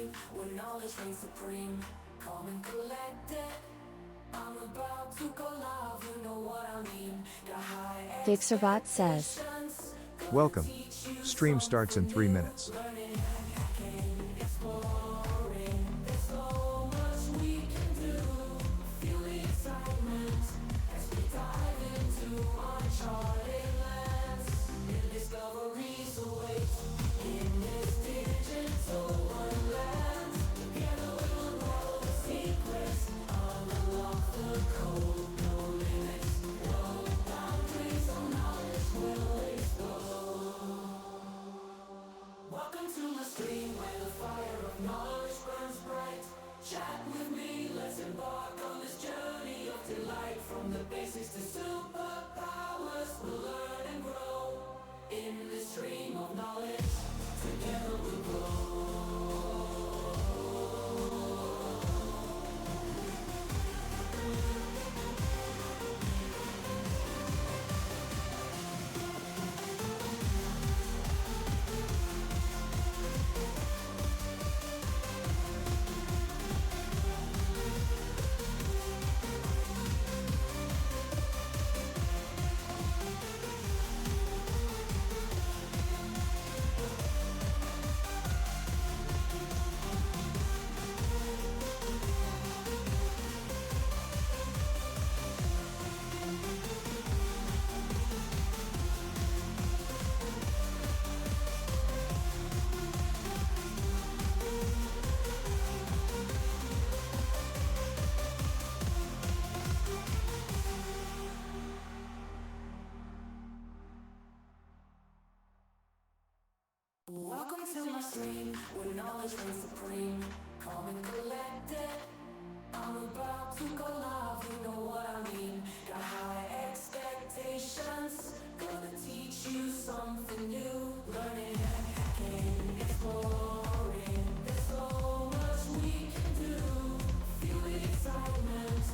stream where knowledge reigns supreme. Calm and collected, I'm about to go live, you know what I mean. Got high Dixerbot says, expectations, Welcome. Stream starts in 3 minutes. learning, hacking, exploring. There's so much we can do. Feel the excitement as we dive into uncharted lands. New discoveries await in this digital wonderland. Together we will know the secrets, unlock the code, no limits, no boundaries, no knowledge will explode. Welcome to my stream where the fire of knowledge burns bright. Chat with me, let's embark on this journey of delight. From the basics to superpowers, we'll learn and grow. In this stream of knowledge, together we'll grow. Welcome to my stream, where knowledge reigns supreme. Calm and collected, I'm about to go live, you know what I mean. Got high expectations, gonna teach you something new. Learning and hacking, exploring. There's so much we can do. Feel the excitement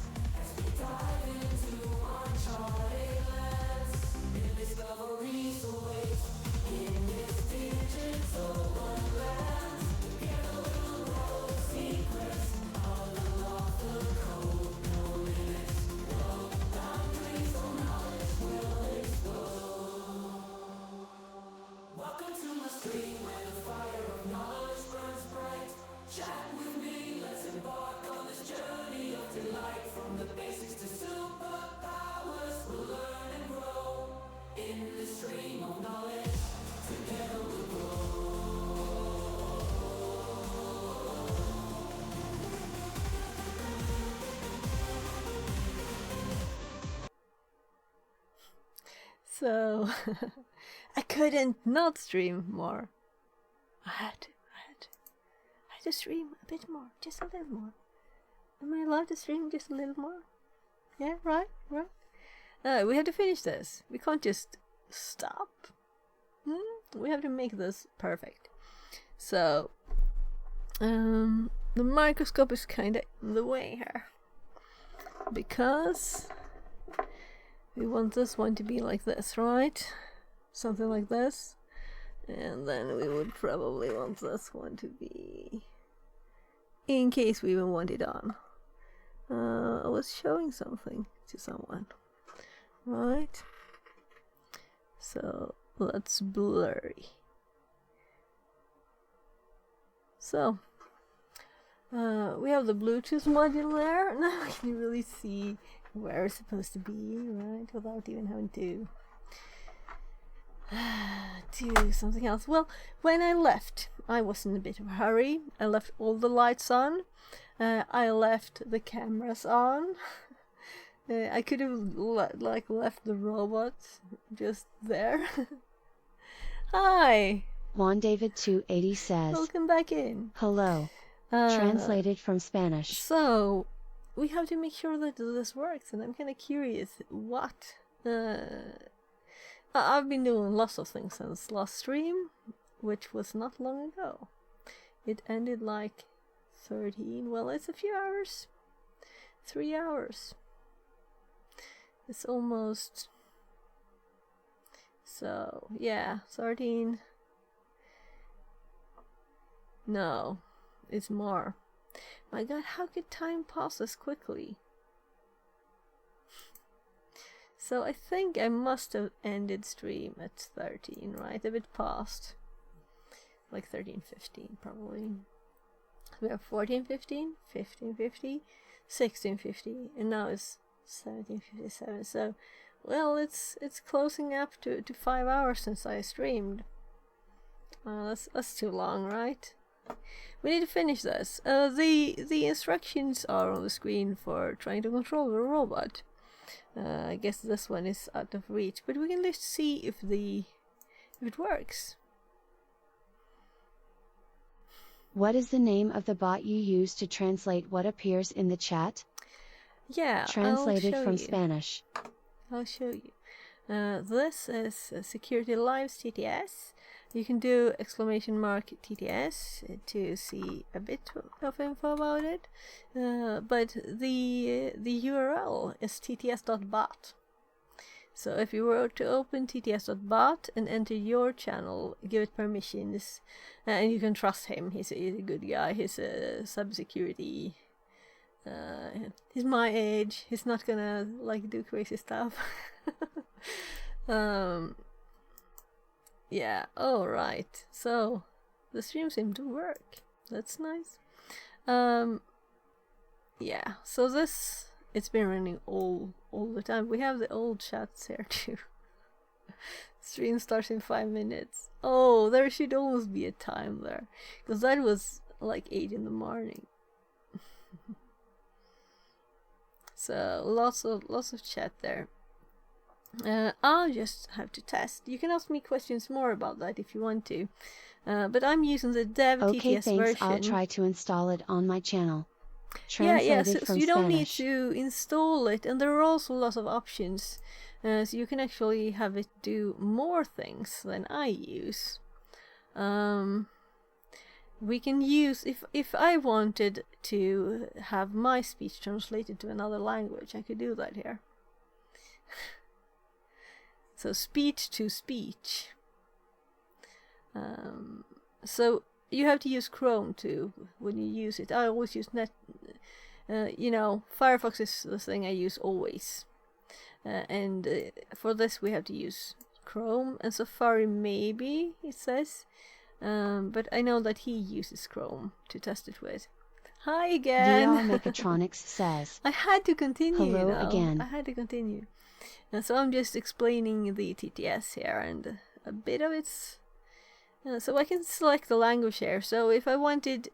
as we dive into uncharted lands. New discoveries await in this digital wonderland. Together we'll know the secrets, unlock the code, no limits, no boundaries, no knowledge will explode. Welcome to my stream where the fire of knowledge burns bright. Chat with me, let's embark on this journey of delight. From the basics to superpowers, we'll learn and grow. In the stream of knowledge, together we'll grow. So I couldn't not stream more. I had to. I had to stream a bit more, just a little more. Am I allowed to stream just a little more? Yeah, right. We have to finish this. We can't just stop. We have to make this perfect. So, the microscope is kind of in the way here because we want this one to be like this, right? Something like this. And then we would probably want this one to be, in case we even want it on. I was showing something to someone, right? So that's blurry. So we have the Bluetooth module there. Now we can really see where it's supposed to be, right? Without even having to do something else. Well, when I left, I was in a bit of a hurry. I left all the lights on. I left the cameras on. I could have left the robot just there. Hi, Juan David 280 says, welcome back in. hello, translated from Spanish. So we have to make sure that this works, and I'm kind of curious what. I've been doing lots of things since last stream, which was not long ago. It ended like 13. Well, it's a few hours. 3 hours. It's almost. So yeah, 13. No, it's more. My god, how could time pass this quickly? So I think I must have ended stream at 13, right? A bit past. Like 13:15 probably. We have 14:15, 15:50, 16:50, and now it's 17:57. So, well, it's closing up to 5 hours since I streamed. That's too long, right? We need to finish this. The instructions are on the screen for trying to control the robot. I guess this one is out of reach, but we can just see if it works. What is the name of the bot you use to translate what appears in the chat? Yeah, Translated I'll show from you. Spanish. I'll show you. This is Security Lives TTS. You can do !TTS to see a bit of info about it, but the URL is tts.bot. So if you were to open tts.bot and enter your channel, give it permissions, and you can trust him. He's a good guy. He's a cybersecurity. He's my age. He's not gonna like do crazy stuff. Yeah, alright. So the stream seemed to work. That's nice. Yeah, so it's been running all the time. We have the old chats here too. Stream starts in 5 minutes. Oh, there should almost be a time there, because that was like 8 in the morning. So lots of chat there. I'll just have to test. You can ask me questions more about that if you want to. But I'm using the dev Okay, TTS thanks. version. I'll try to install it on my channel. Yeah, Translated so from you don't need Spanish. to install it, and there are also lots of options. So you can actually have it do more things than I use. We can use, if I wanted to have my speech translated to another language, I could do that here. So speech to speech. So you have to use Chrome too when you use it. I always use Firefox is the thing I use always. And for this we have to use Chrome, and Safari maybe, it says. But I know that he uses Chrome to test it with. Hi again! VR Mechatronics says. I had to continue. Hello again. I had to continue. And so I'm just explaining the TTS here, and a bit of it's... so I can select the language here. So if I wanted...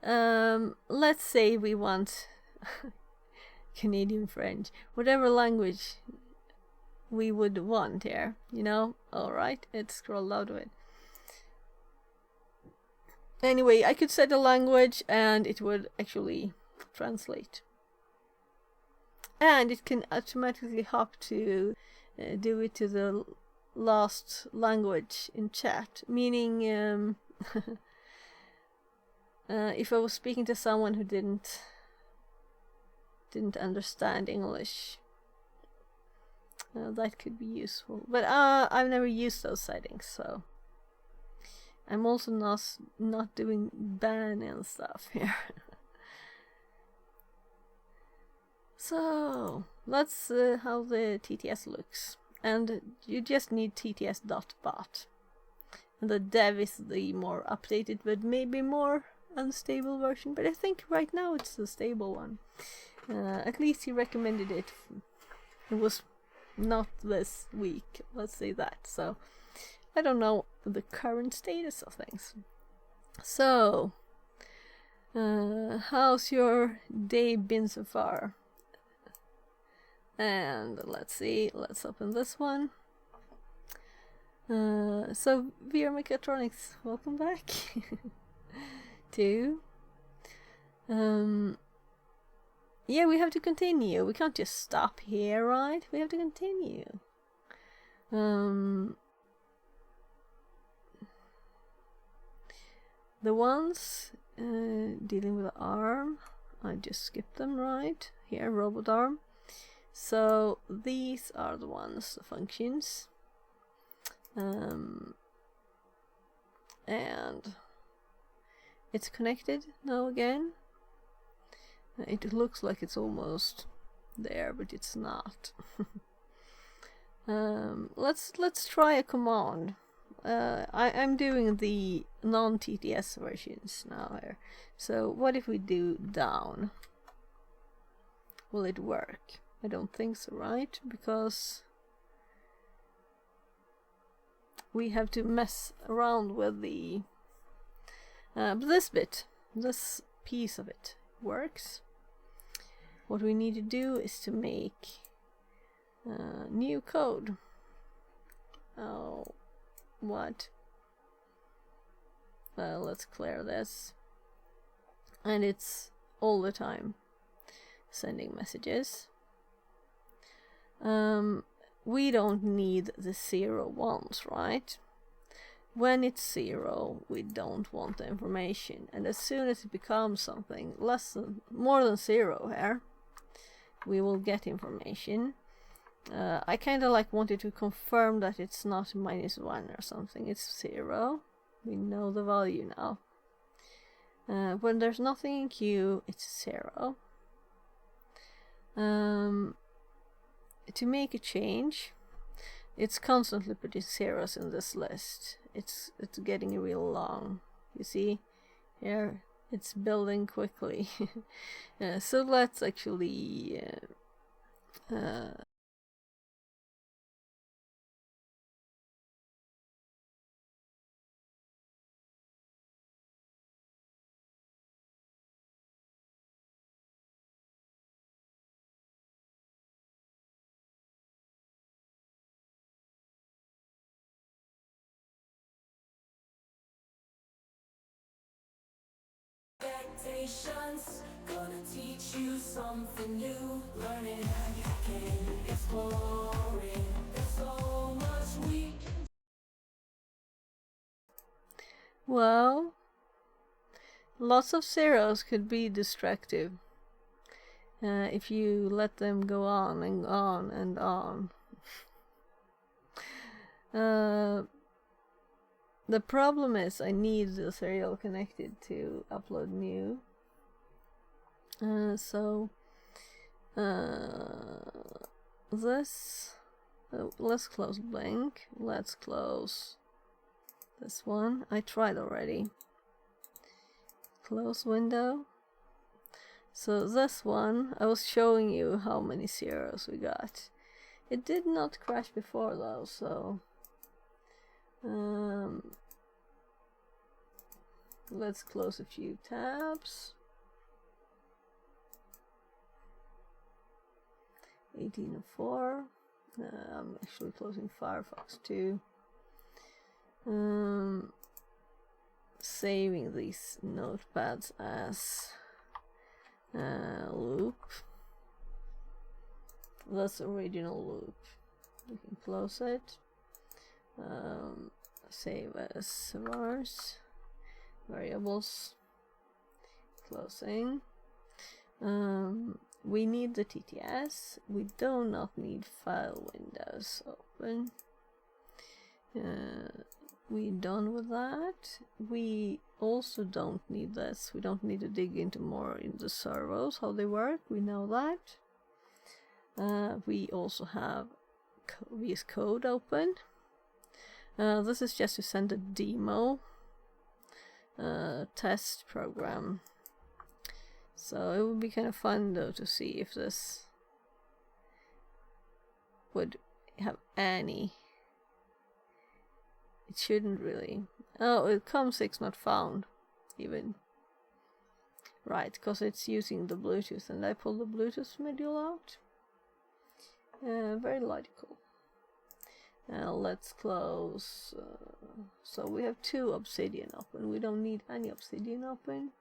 let's say we want... Canadian French. Whatever language we would want here. Alright, it's scrolled out of it. Anyway, I could set a language and it would actually translate. And it can automatically hop to do it to the last language in chat. Meaning, if I was speaking to someone who didn't understand English, that could be useful. But I've never used those settings, so I'm also not doing ban and stuff here. So that's how the TTS looks, and you just need tts.bot, and the dev is the more updated but maybe more unstable version, but I think right now it's the stable one. At least he recommended it. It was not this week, let's say that, so I don't know the current status of things. So how's your day been so far? And let's see, let's open this one. So VR Mechatronics, welcome back. to yeah, we have to continue. We can't just stop here, right? We have to continue. The ones dealing with the arm, I just skipped them, right? Here, robot arm. So these are the ones, the functions. And it's connected now again. It looks like it's almost there, but it's not. Let's try a command. I'm doing the non-TTS versions now here. So what if we do down? Will it work? I don't think so, right? Because we have to mess around with the but this piece of it works. What we need to do is to make new code. Oh, what? Well, let's clear this. And it's all the time sending messages. We don't need the 0 ones, right? When it's 0, we don't want the information, and as soon as it becomes something more than 0 here, we will get information. I kind of like wanted to confirm that it's not -1 or something. It's 0. We know the value now. When there's nothing in queue, it's 0. To make a change, it's constantly putting zeros in this list. It's getting real long. You see, here it's building quickly. So let's actually Expectations, gonna teach you something new. Learning hacking, exploring. There's so much we can. well, lots of zeros could be distractive if you let them go on and on and on. The problem is I need the serial connected to upload new. This, let's close blank. Let's close this one. I tried already. Close window. So this one, I was showing you how many zeros we got. It did not crash before though, so let's close a few tabs. 1804. I'm actually closing Firefox too. Saving these notepads as loop. That's original loop. We can close it. Save as vars, variables, closing. We need the TTS. We do not need file windows open. We done with that. We also don't need this. We don't need to dig into more in the servos, how they work. We know that. We also have VS Code open. This is just to send a demo test program. So it would be kind of fun though to see if this would have any. It shouldn't really. Oh, it COM6 not found even. Right, because it's using the Bluetooth, and I pulled the Bluetooth module out. Very logical. Now let's close. So we have 2 Obsidian open. We don't need any Obsidian open.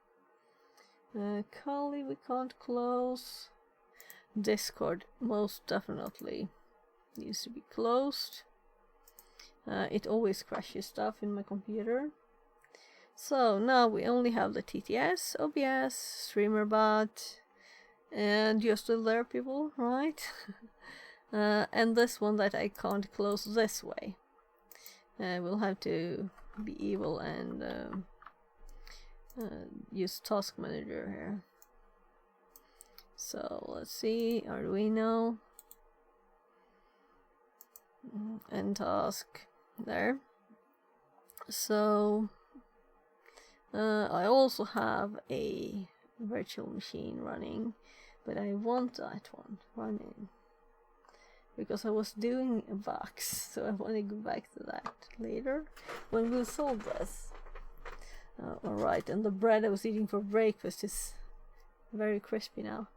Kali we can't close. Discord most definitely needs to be closed. It always crashes stuff in my computer. So now we only have the TTS, OBS, StreamerBot, and you're still there, people, right? And this one that I can't close this way. We'll have to be evil and use Task Manager here. So let's see, Arduino and task there. So I also have a virtual machine running, but I want that one running because I was doing a box, so I want to go back to that later when we solve this. Alright, and the bread I was eating for breakfast is very crispy now.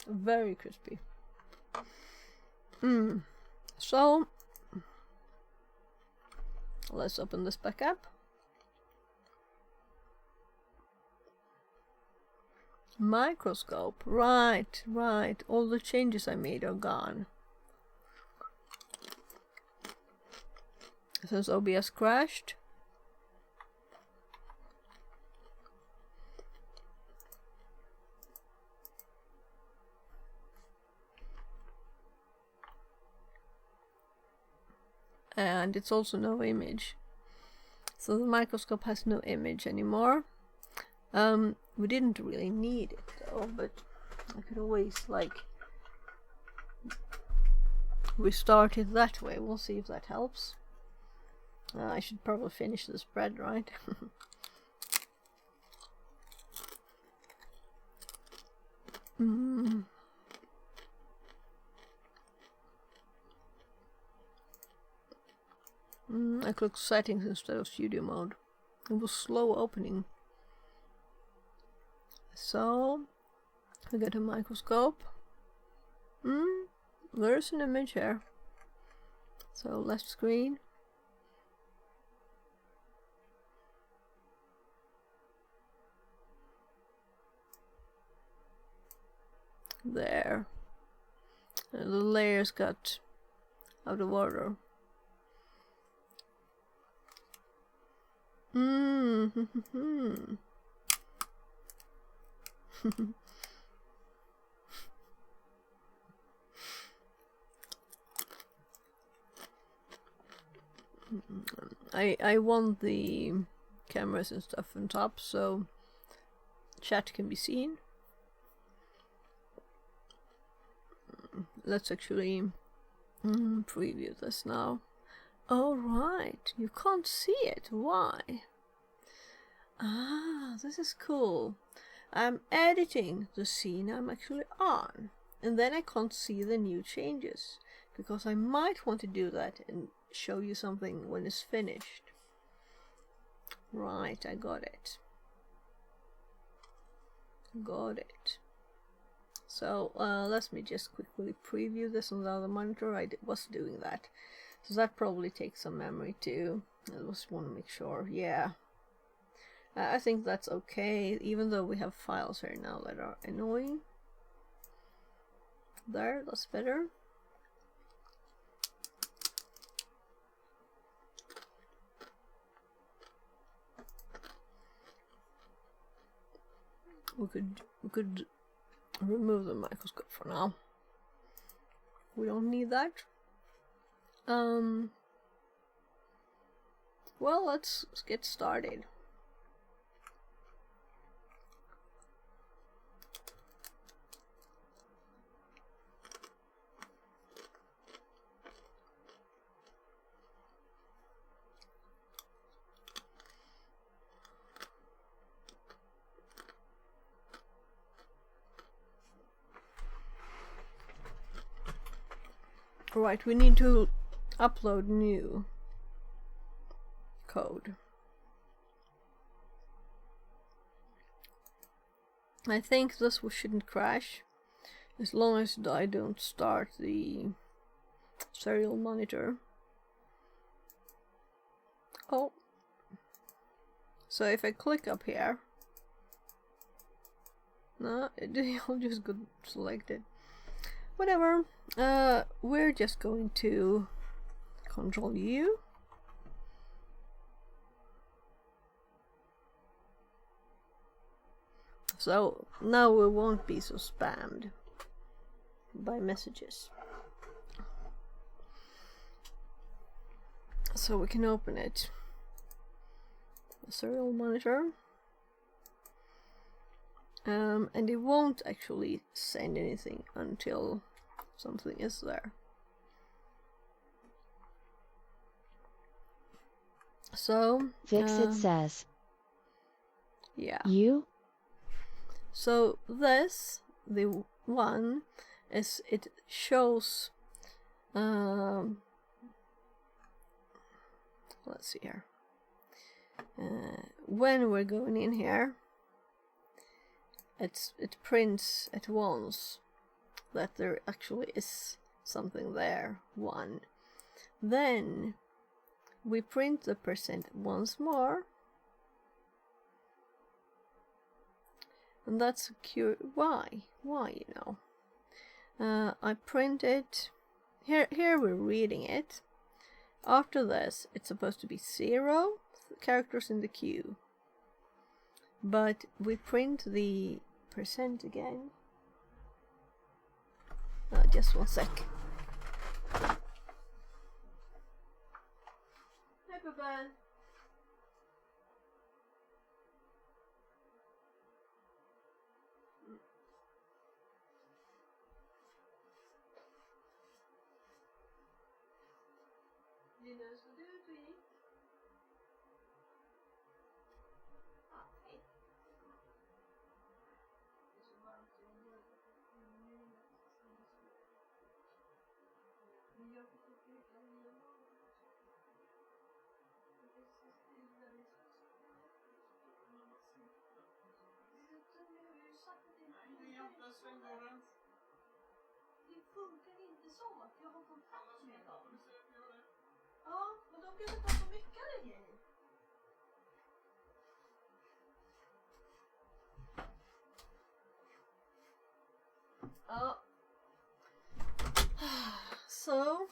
Very crispy. So let's open this back up. Microscope. Right. All the changes I made are gone. Since OBS crashed. And it's also no image. So the microscope has no image anymore. We didn't really need it though, but I could always like restart it that way. We'll see if that helps. I should probably finish this bread, right? I clicked settings instead of studio mode. It was slow opening. So we get a microscope. There's an image here. So left screen. There. And the layers got out of order. I want the cameras and stuff on top so chat can be seen. Let's actually preview this now. All right, you can't see it. Why? Ah, this is cool. I'm editing the scene I'm actually on, and then I can't see the new changes because I might want to do that and show you something when it's finished. Right, I got it. Got it. So let me just quickly preview this on the other monitor. I was doing that, so that probably takes some memory too. I just want to make sure. Yeah, I think that's okay, even though we have files here now that are annoying. There, that's better. We could remove the microscope for now. We don't need that. Well, let's get started. Right, we need to upload new code. I think this shouldn't crash as long as I don't start the serial monitor. Oh, so if I click up here, no, it'll just go selected. Whatever. We're just going to Control U. So now we won't be so spammed by messages. So we can open it. The serial monitor. And it won't actually send anything until something is there. So Fixit says. yeah. You? So this, the one, is it shows. Let's see here. When we're going in here, it prints at once that there actually is something there. 1. Then we print the percent once more, and that's why you know. I print it here. We're reading it. After this, it's supposed to be 0 characters in the queue, but we print the percent again. Just 1 sec. Paper bag. Linus, vad du ute i? Hej. Det funkar inte så. Jag har kontakt med dem. Ja, men de kan inte ta så mycket av det. Ja. So,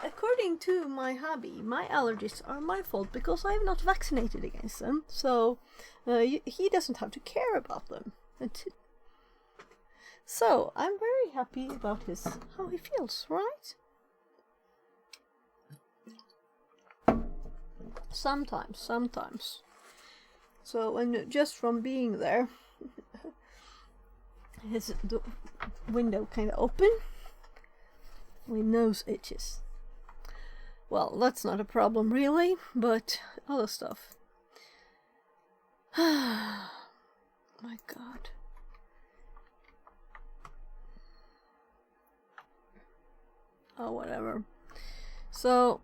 according to my hubby, my allergies are my fault because I have not vaccinated against them. So, he doesn't have to care about them. So, I'm very happy about how he feels, right? Sometimes. So, and just from being there, the window kind of open, my nose itches. Well, that's not a problem really, but other stuff. My God. Oh, whatever. So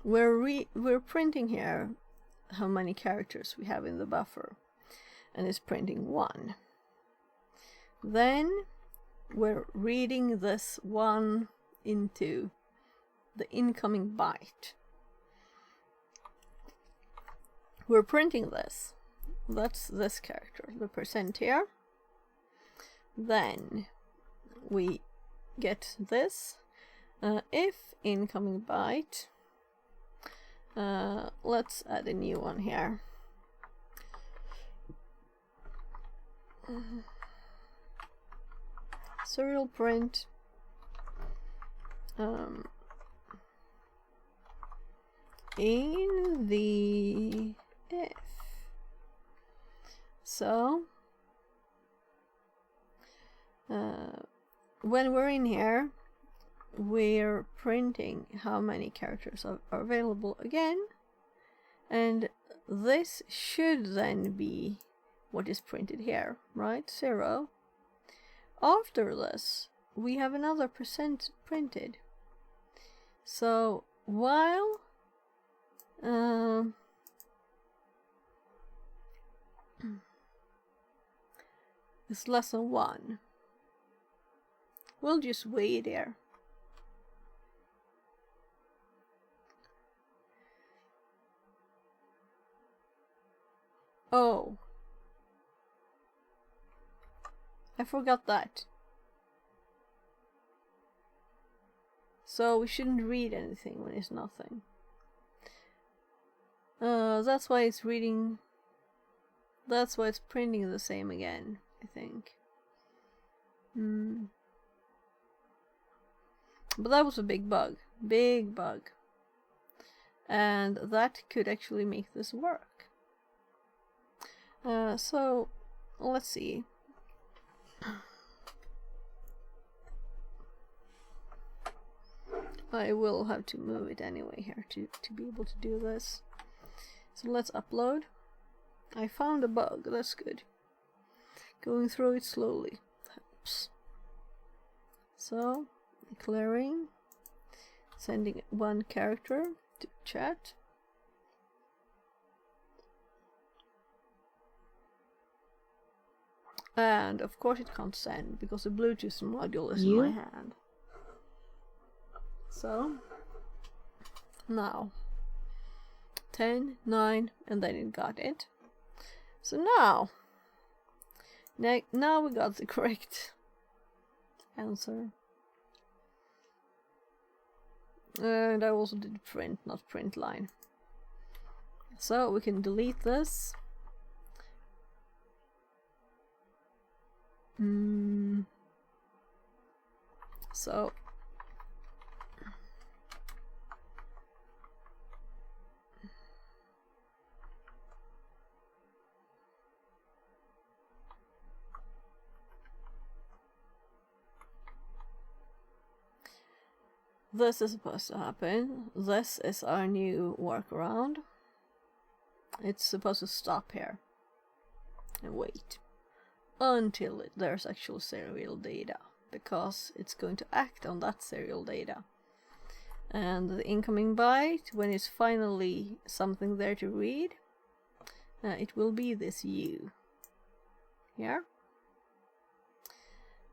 we're printing here how many characters we have in the buffer, and it's printing 1. Then we're reading this 1 into the incoming byte. We're printing this. That's this character, the percent here. Then we get this. If incoming byte, let's add a new one here. Serial print. In the if. So when we're in here, we're printing how many characters are available again, and this should then be what is printed here, right? 0. After this, we have another percent printed. So while it's less than 1, we'll just wait here. Oh, I forgot that. So we shouldn't read anything when it's nothing. That's why it's reading. That's why it's printing the same again, I think. But that was a big bug. Big bug. And that could actually make this work. So, let's see. I will have to move it anyway here to be able to do this. So let's upload. I found a bug, that's good. Going through it slowly helps. So, declaring, sending one character to chat. And of course it can't send because the Bluetooth module is in my hand. So, now 10, 9, and then it got it. So now we got the correct answer. And I also did print, not print line. So we can delete this. So this is supposed to happen. This is our new workaround. It's supposed to stop here and wait until there's actual serial data, because it's going to act on that serial data. And the incoming byte, when it's finally something there to read, it will be this U here.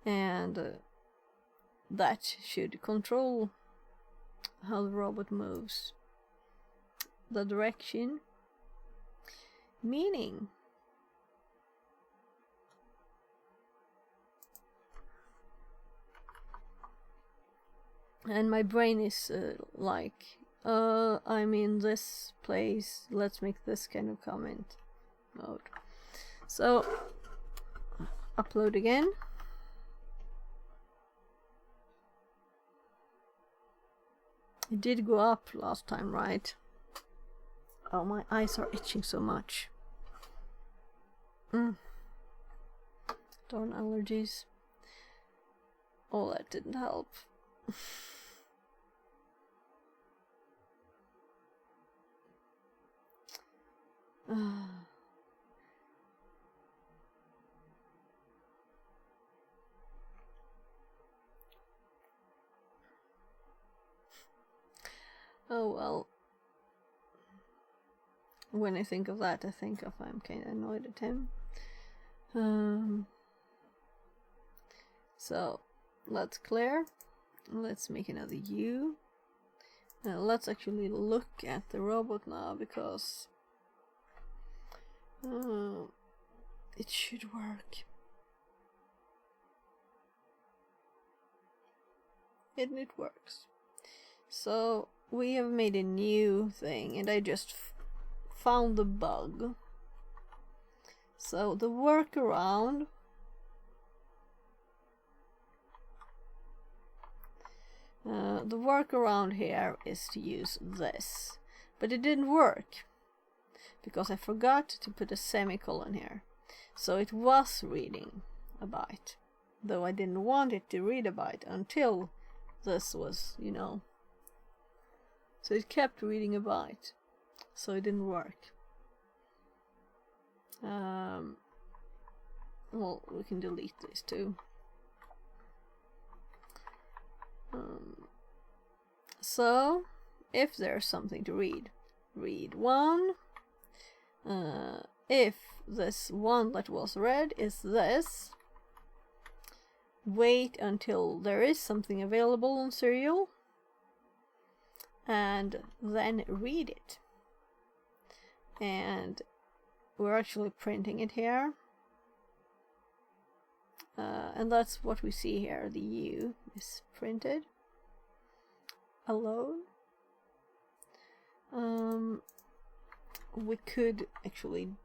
And that should control how the robot moves, the direction, meaning and my brain is like, I'm in this place, let's make this kind of comment mode. So upload again. It did go up last time, right? Oh, my eyes are itching so much. Darn allergies. Oh, that didn't help. Oh well. When I think of that, I think of I'm kind of annoyed at him. So let's clear. Let's make another U. Let's actually look at the robot now, because it should work. And it works. So we have made a new thing, and I just found the bug. So the workaround here is to use this, but it didn't work because I forgot to put a semicolon here. So it was reading a byte, though I didn't want it to read a byte until this was, you know. So it kept reading a byte, so it didn't work. Well, we can delete these too. So, if there's something to read, read 1. If this one that was read is this, wait until there is something available on serial, and then read it. And we're actually printing it here. And that's what we see here. The U is printed alone. We could actually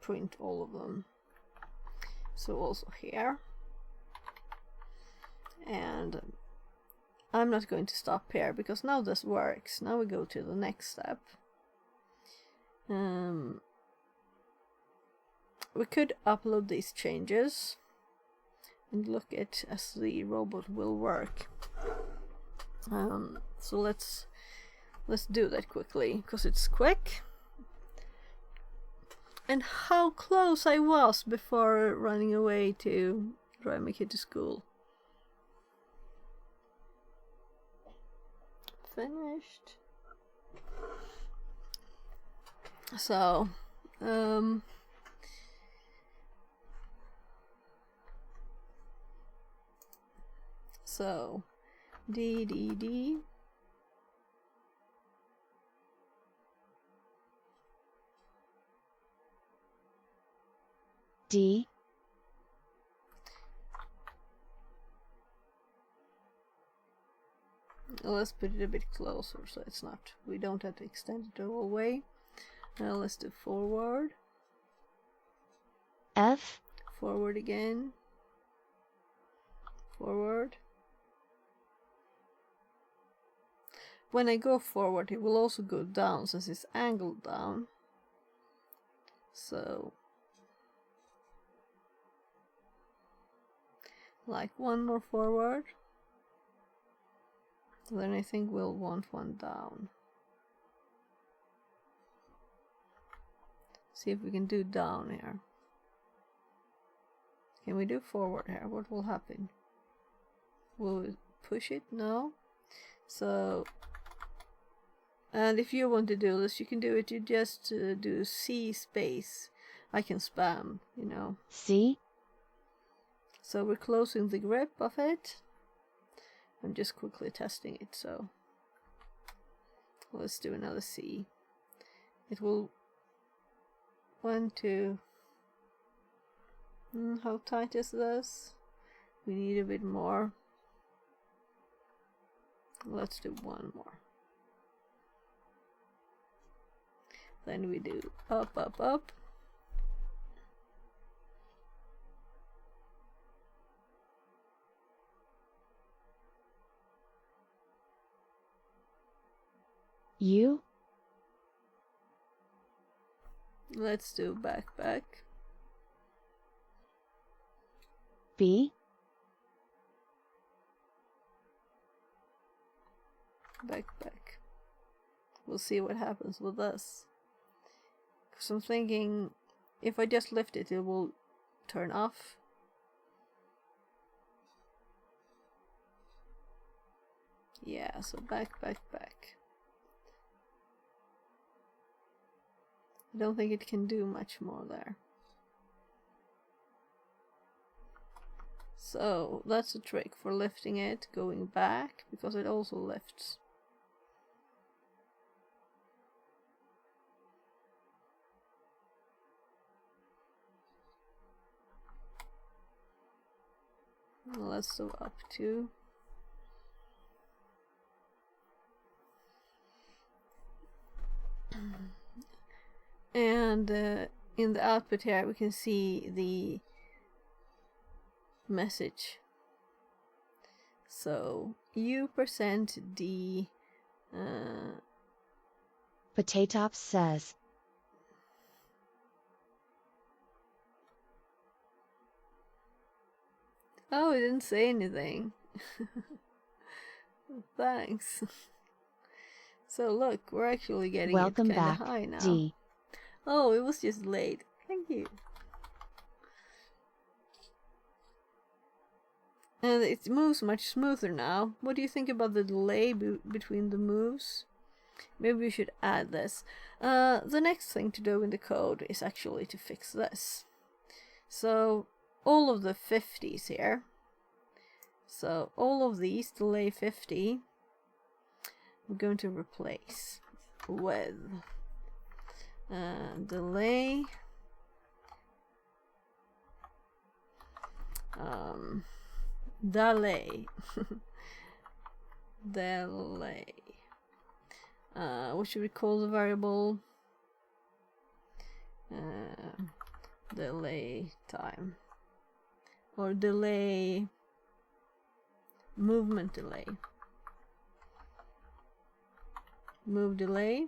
print all of them. So also here. And I'm not going to stop here because now this works. Now we go to the next step. We could upload these changes and look at as the robot will work. So let's do that quickly because it's quick. And how close I was before running away to drive my kid to school. Finished. So, D. D. Let's put it a bit closer so it's not, we don't have to extend it the whole way. Now let's do forward. F. Forward again. Forward. When I go forward, it will also go down since it's angled down. So, like one more forward. Then I think we'll want one down. See if we can do down here. Can we do forward here? What will happen? Will we push it? No. So, and if you want to do this, you can do it. You just do C space. I can spam, you know. C. So we're closing the grip of it. I'm just quickly testing it, so let's do another C. It will 1, 2. How tight is this? We need a bit more. Let's do one more. Then we do up, up, up. U. Let's do back, back. B. Back, back. We'll see what happens with this. Because I'm thinking if I just lift it, it will turn off. Yeah, so back, back, back. I don't think it can do much more there. So that's a trick for lifting it, going back, because it also lifts. Let's do up to. And in the output here we can see the message. So U%D Potatops says. Oh, it didn't say anything. Thanks. So look, we're actually getting Welcome it kinda back, high now. D. Oh, it was just late. Thank you. And it moves much smoother now. What do you think about the delay between the moves? Maybe we should add this. The next thing to do in the code is actually to fix this. So all of the 50s here. So all of these delay 50 we're going to replace with delay delay delay. What should we call the variable? Delay time, or delay movement delay. move delay.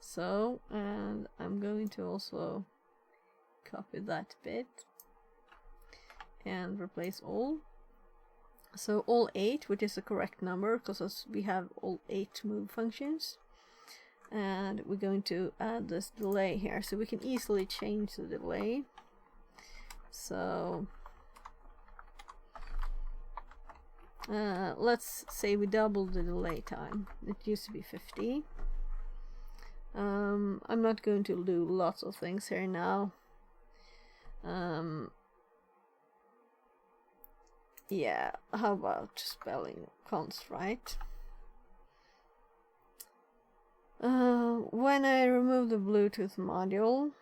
So, and I'm going to also copy that bit and replace all. So all 8, which is the correct number because we have all 8 move functions. And we're going to add this delay here, so we can easily change the delay. So let's say we double the delay time. It used to be 50. I'm not going to do lots of things here now. Yeah, how about spelling const, right? When I remove the Bluetooth module,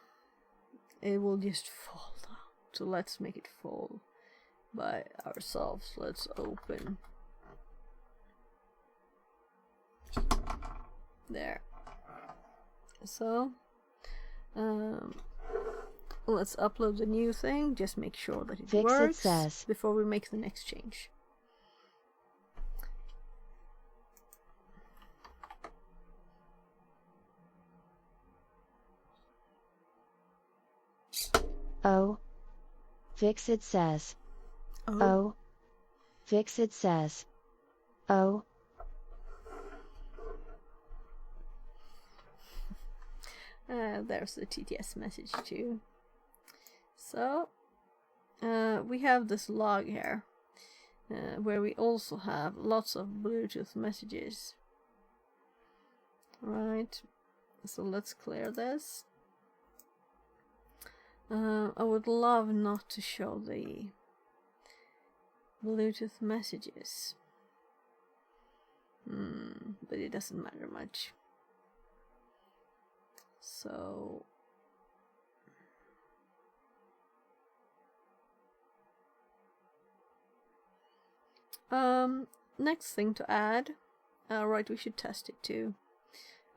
it will just fall down. So let's make it fall by ourselves. Let's open. There. So, let's upload the new thing. Just make sure that it Fix works it says. before we make the next change. Oh. Fix it says. Oh. Oh. Fix it says. Oh. There's the TTS message too. So we have this log here where we also have lots of Bluetooth messages. Right, so let's clear this. I would love not to show the Bluetooth messages, but it doesn't matter much. So next thing to add, right, we should test it too.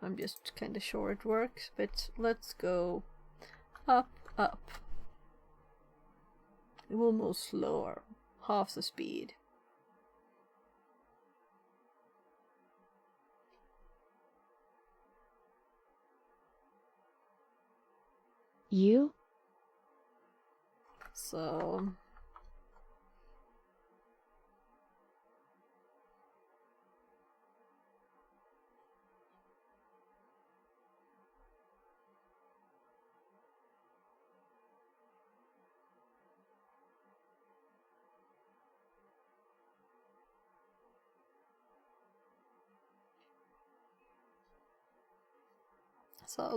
I'm just kind of sure it works, but let's go up, up. It will move slower, half the speed. You? So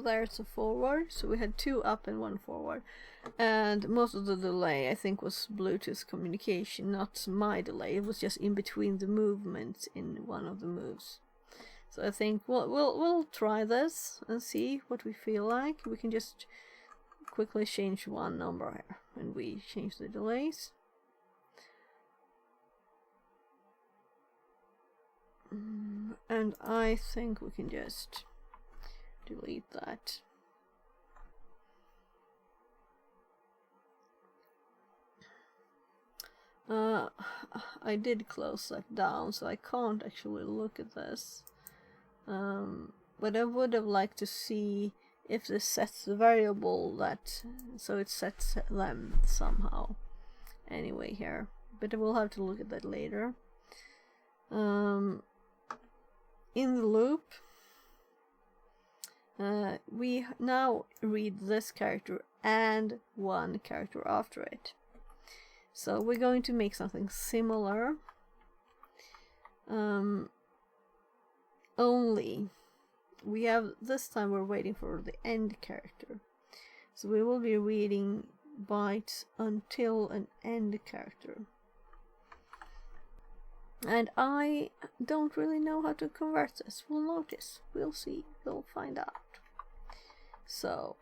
there's a forward, so we had 2 up and 1 forward, and most of the delay I think was Bluetooth communication, not my delay. It was just in between the movements in one of the moves. So I think we'll try this and see what we feel like. We can just quickly change one number here when we change the delays. And I think we can just delete that. I did close that down, so I can't actually look at this. But I would have liked to see if this sets the variable that, so it sets them somehow. Anyway, here, but we'll have to look at that later. In the loop, we now read this character and one character after it. So we're going to make something similar, only we have, this time we're waiting for the end character. So we will be reading bytes until an end character. And I don't really know how to convert this. We'll notice. We'll see. We'll find out. So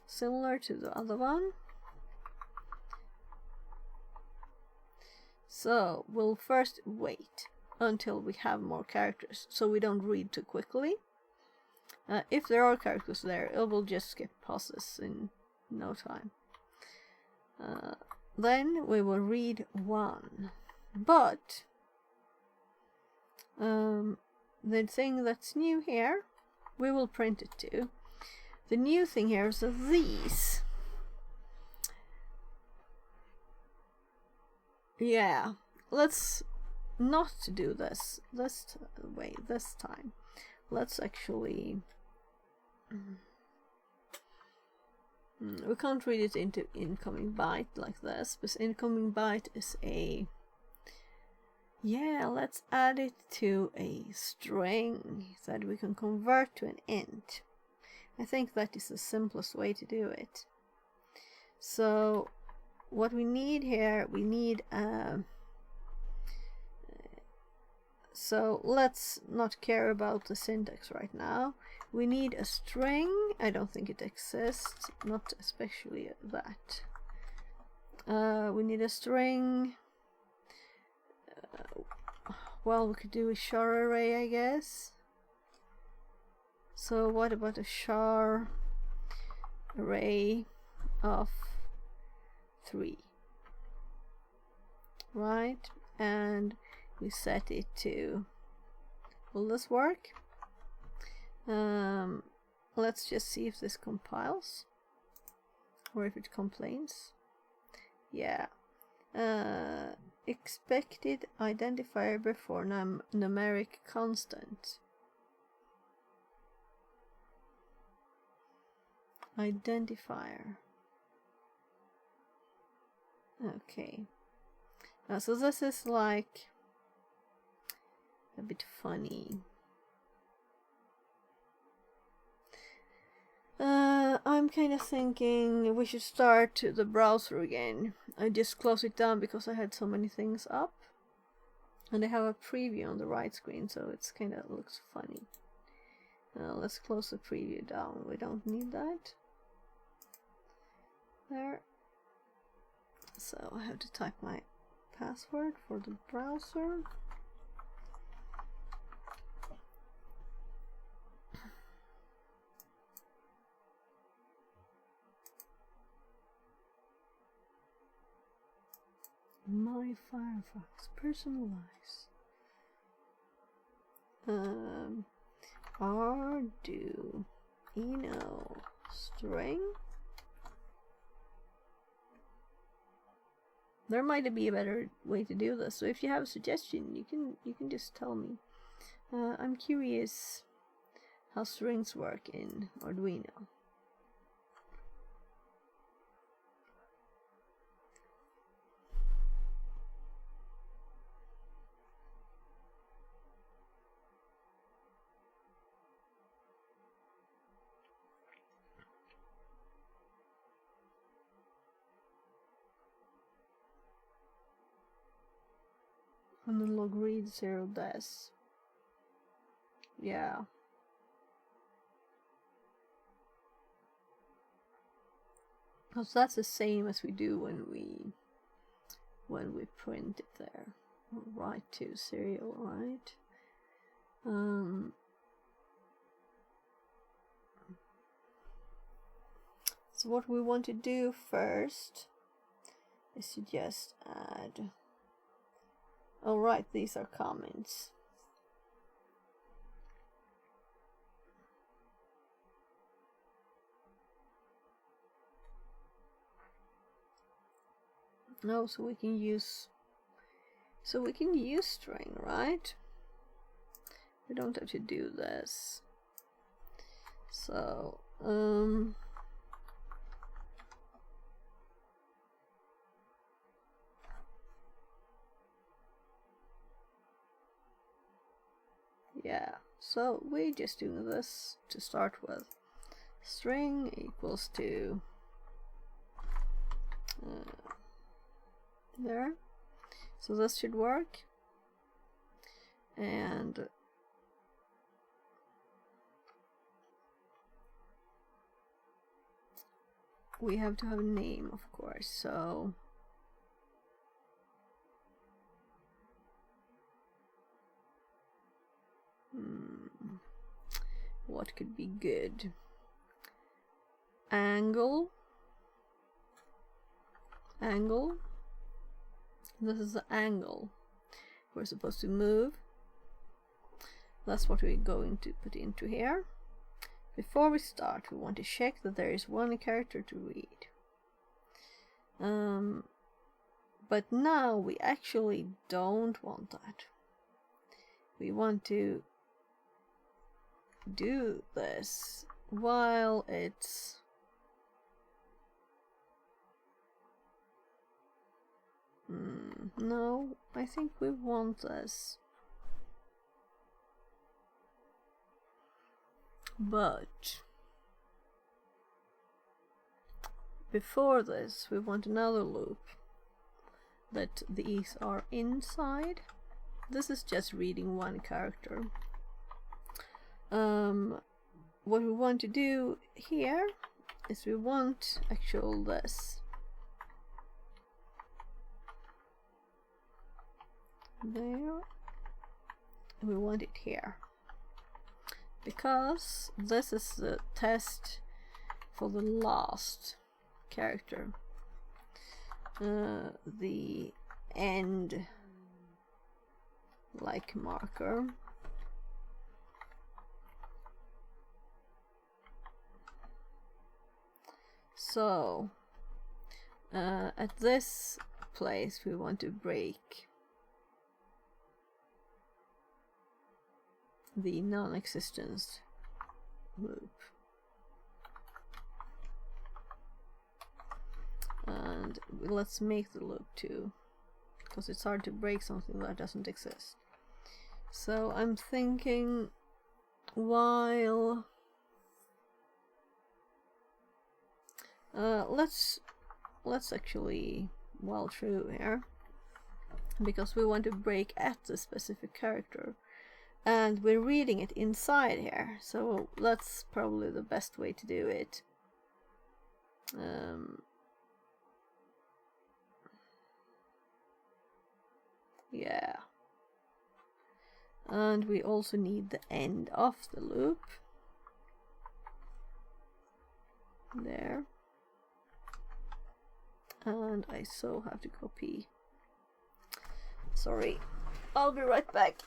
similar to the other one. So we'll first wait until we have more characters, so we don't read too quickly. If there are characters there, it will just skip past this in no time. Then we will read 1. But the thing that's new here, we will print it too. The new thing here is these. Yeah, let's not do this this way this time. Let's actually we can't read it into incoming byte like this, but incoming byte is a, yeah, let's add it to a string so that we can convert to an int. I think that is the simplest way to do it. So what we need here, we need so let's not care about the syntax right now. We need a string. I don't think it exists, not especially that. We need a string. Well, we could do a char array, I guess. So what about a char array of 3? Right? And we set it to, will this work? Let's just see if this compiles or if it complains. Yeah. Expected identifier before numeric constant. Identifier. Okay. So this is like a bit funny. I'm kind of thinking we should start the browser again. I just closed it down because I had so many things up, and I have a preview on the right screen, so it's kind of looks funny. Let's close the preview down. We don't need that. There. So I have to type my password for the browser. My Firefox, personalize. Arduino string. There might be a better way to do this. So if you have a suggestion, you can just tell me. I'm curious how strings work in Arduino. Analog read 0 des. Yeah. Because that's the same as we do when we print it there. Write to serial, right? So what we want to do first is to just add. Oh right, these are comments. No, so we can use string, right? We don't have to do this. So yeah, so we're just doing this to start with. String equals to there. So this should work. And we have to have a name, of course. So what could be good? Angle. angle. This is the angle we're supposed to move. That's what we're going to put into here. Before we start, we want to check that there is one character to read. But now we actually don't want that. We want to do this while it's no, I think we want this. But before this, we want another loop that these are inside. This is just reading one character. What we want to do here is we want actual this. There. We want it here. Because this is the test for the last character. The end like marker. So at this place we want to break the non-existence loop. And let's make the loop too, because it's hard to break something that doesn't exist. So I'm thinking while let's actually while true here, because we want to break at the specific character. And we're reading it inside here, so that's probably the best way to do it. Yeah. And we also need the end of the loop. There. And I so have to copy. Sorry. I'll be right back.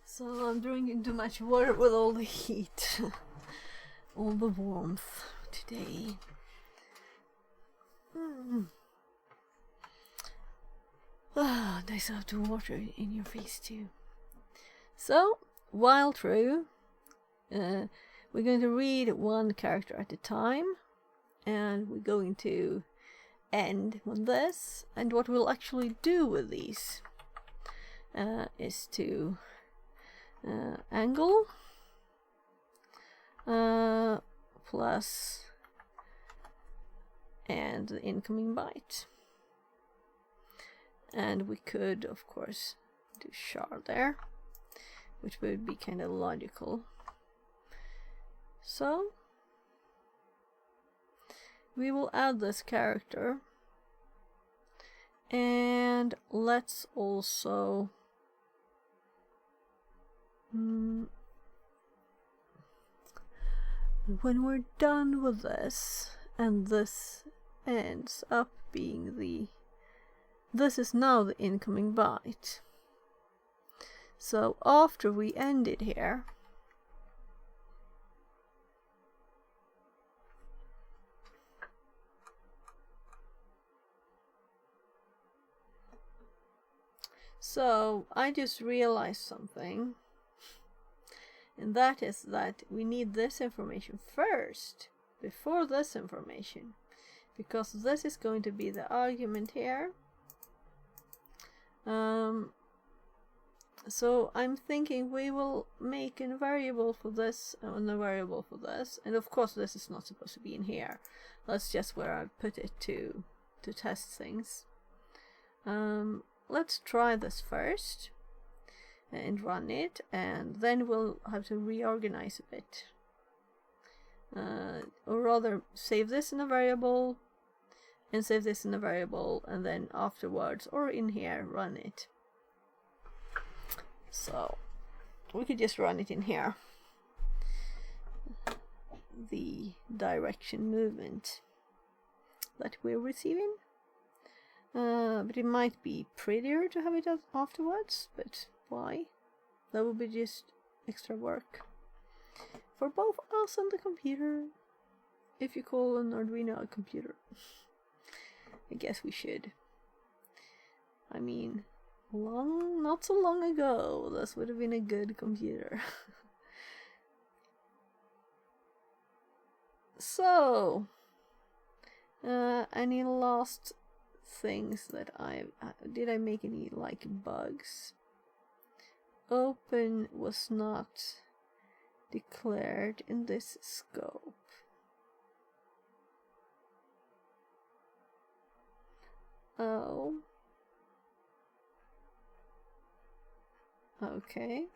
So I'm drinking too much water with all the heat, all the warmth today. Ah, nice to have the water in your face too. So, while true, we're going to read one character at a time, and we're going to end with this. And what we'll actually do with these is to angle plus and the incoming byte. And we could, of course, do char there, which would be kind of logical. So we will add this character, and let's also when we're done with this, and this ends up being this is now the incoming byte. So after we end it here, so I just realized something, and that is that we need this information first before this information, because this is going to be the argument here. So I'm thinking we will make a variable for this and a variable for this, and of course this is not supposed to be in here. That's just where I put it to test things. Let's try this first and run it, and then we'll have to reorganize a bit, or rather save this in a variable and save this in a variable, and then afterwards or in here run it. So we could just run it in here, the direction movement that we're receiving. But it might be prettier to have it afterwards, but why? That would be just extra work for both us and the computer, if you call an Arduino a computer. I guess we should. I mean, not so long ago, this would have been a good computer. So, any last things that did I make any like bugs? Open was not declared in this scope. Oh. Okay.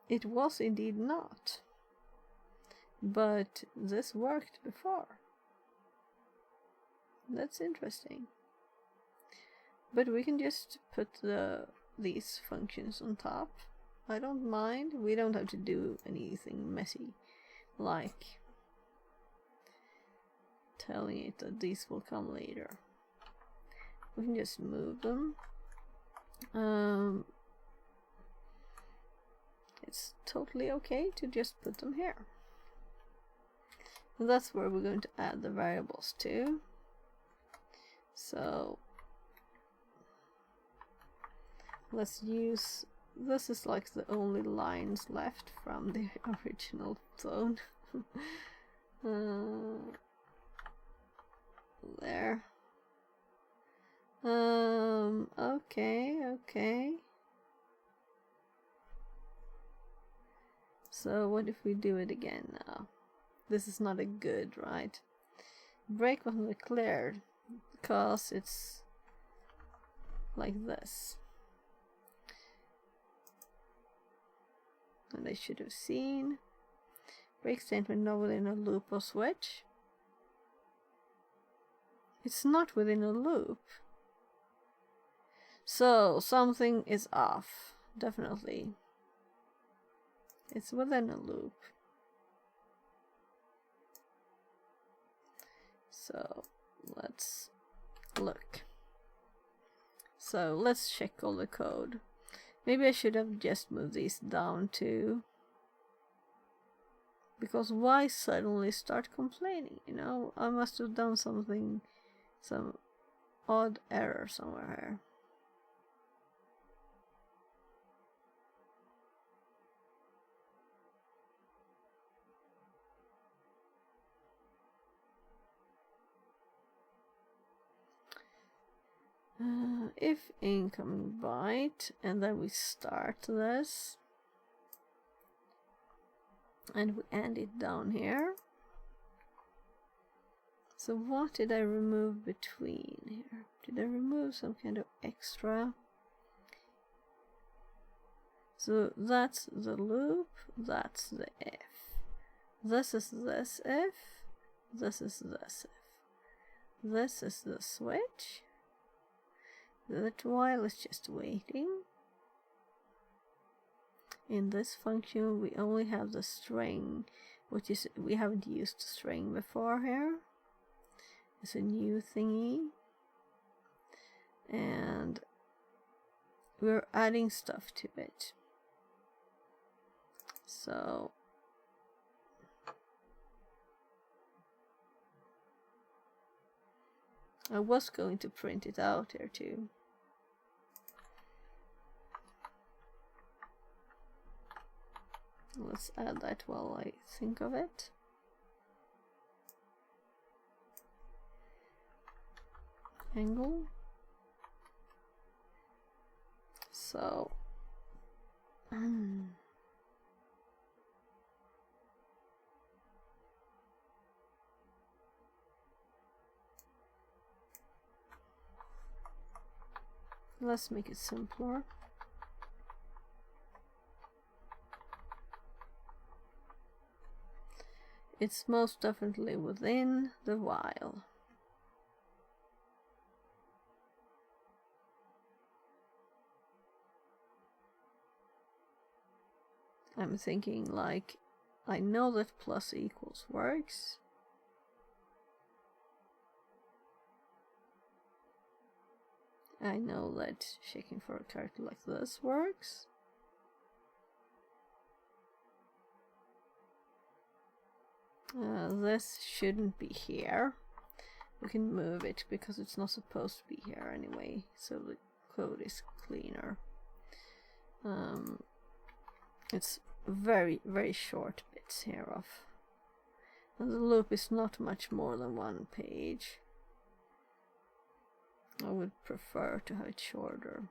It was indeed not. But this worked before. That's interesting. But we can just put these functions on top. I don't mind. We don't have to do anything messy, like telling it that these will come later. We can just move them. It's totally okay to just put them here. And that's where we're going to add the variables to. So let's use, this is like the only lines left from the original phone. There. Okay. So what if we do it again now? This is not a good, right? Break wasn't declared because it's like this. And I should have seen. Break statement not within a loop or switch. It's not within a loop. So something is off, definitely. It's within a loop. So let's look. So let's check all the code. Maybe I should have just moved these down too. Because why suddenly start complaining? You know, I must have done something, some odd error somewhere here. If incoming byte, and then we start this, and we end it down here. So what did I remove between here? Did I remove some kind of extra? So that's the loop, that's the if. This is this if, this is this if. This is the switch. That while is just waiting. In this function we only have the string, which is, we haven't used string before here. It's a new thingy. And we're adding stuff to it. So I was going to print it out here too. Let's add that while I think of it. Angle. So let's make it simpler. It's most definitely within the while. I'm thinking like, I know that plus equals works. I know that checking for a character like this works. This shouldn't be here. We can move it because it's not supposed to be here anyway, so the code is cleaner. It's very, very short bits here of. And the loop is not much more than 1 page. I would prefer to have it shorter.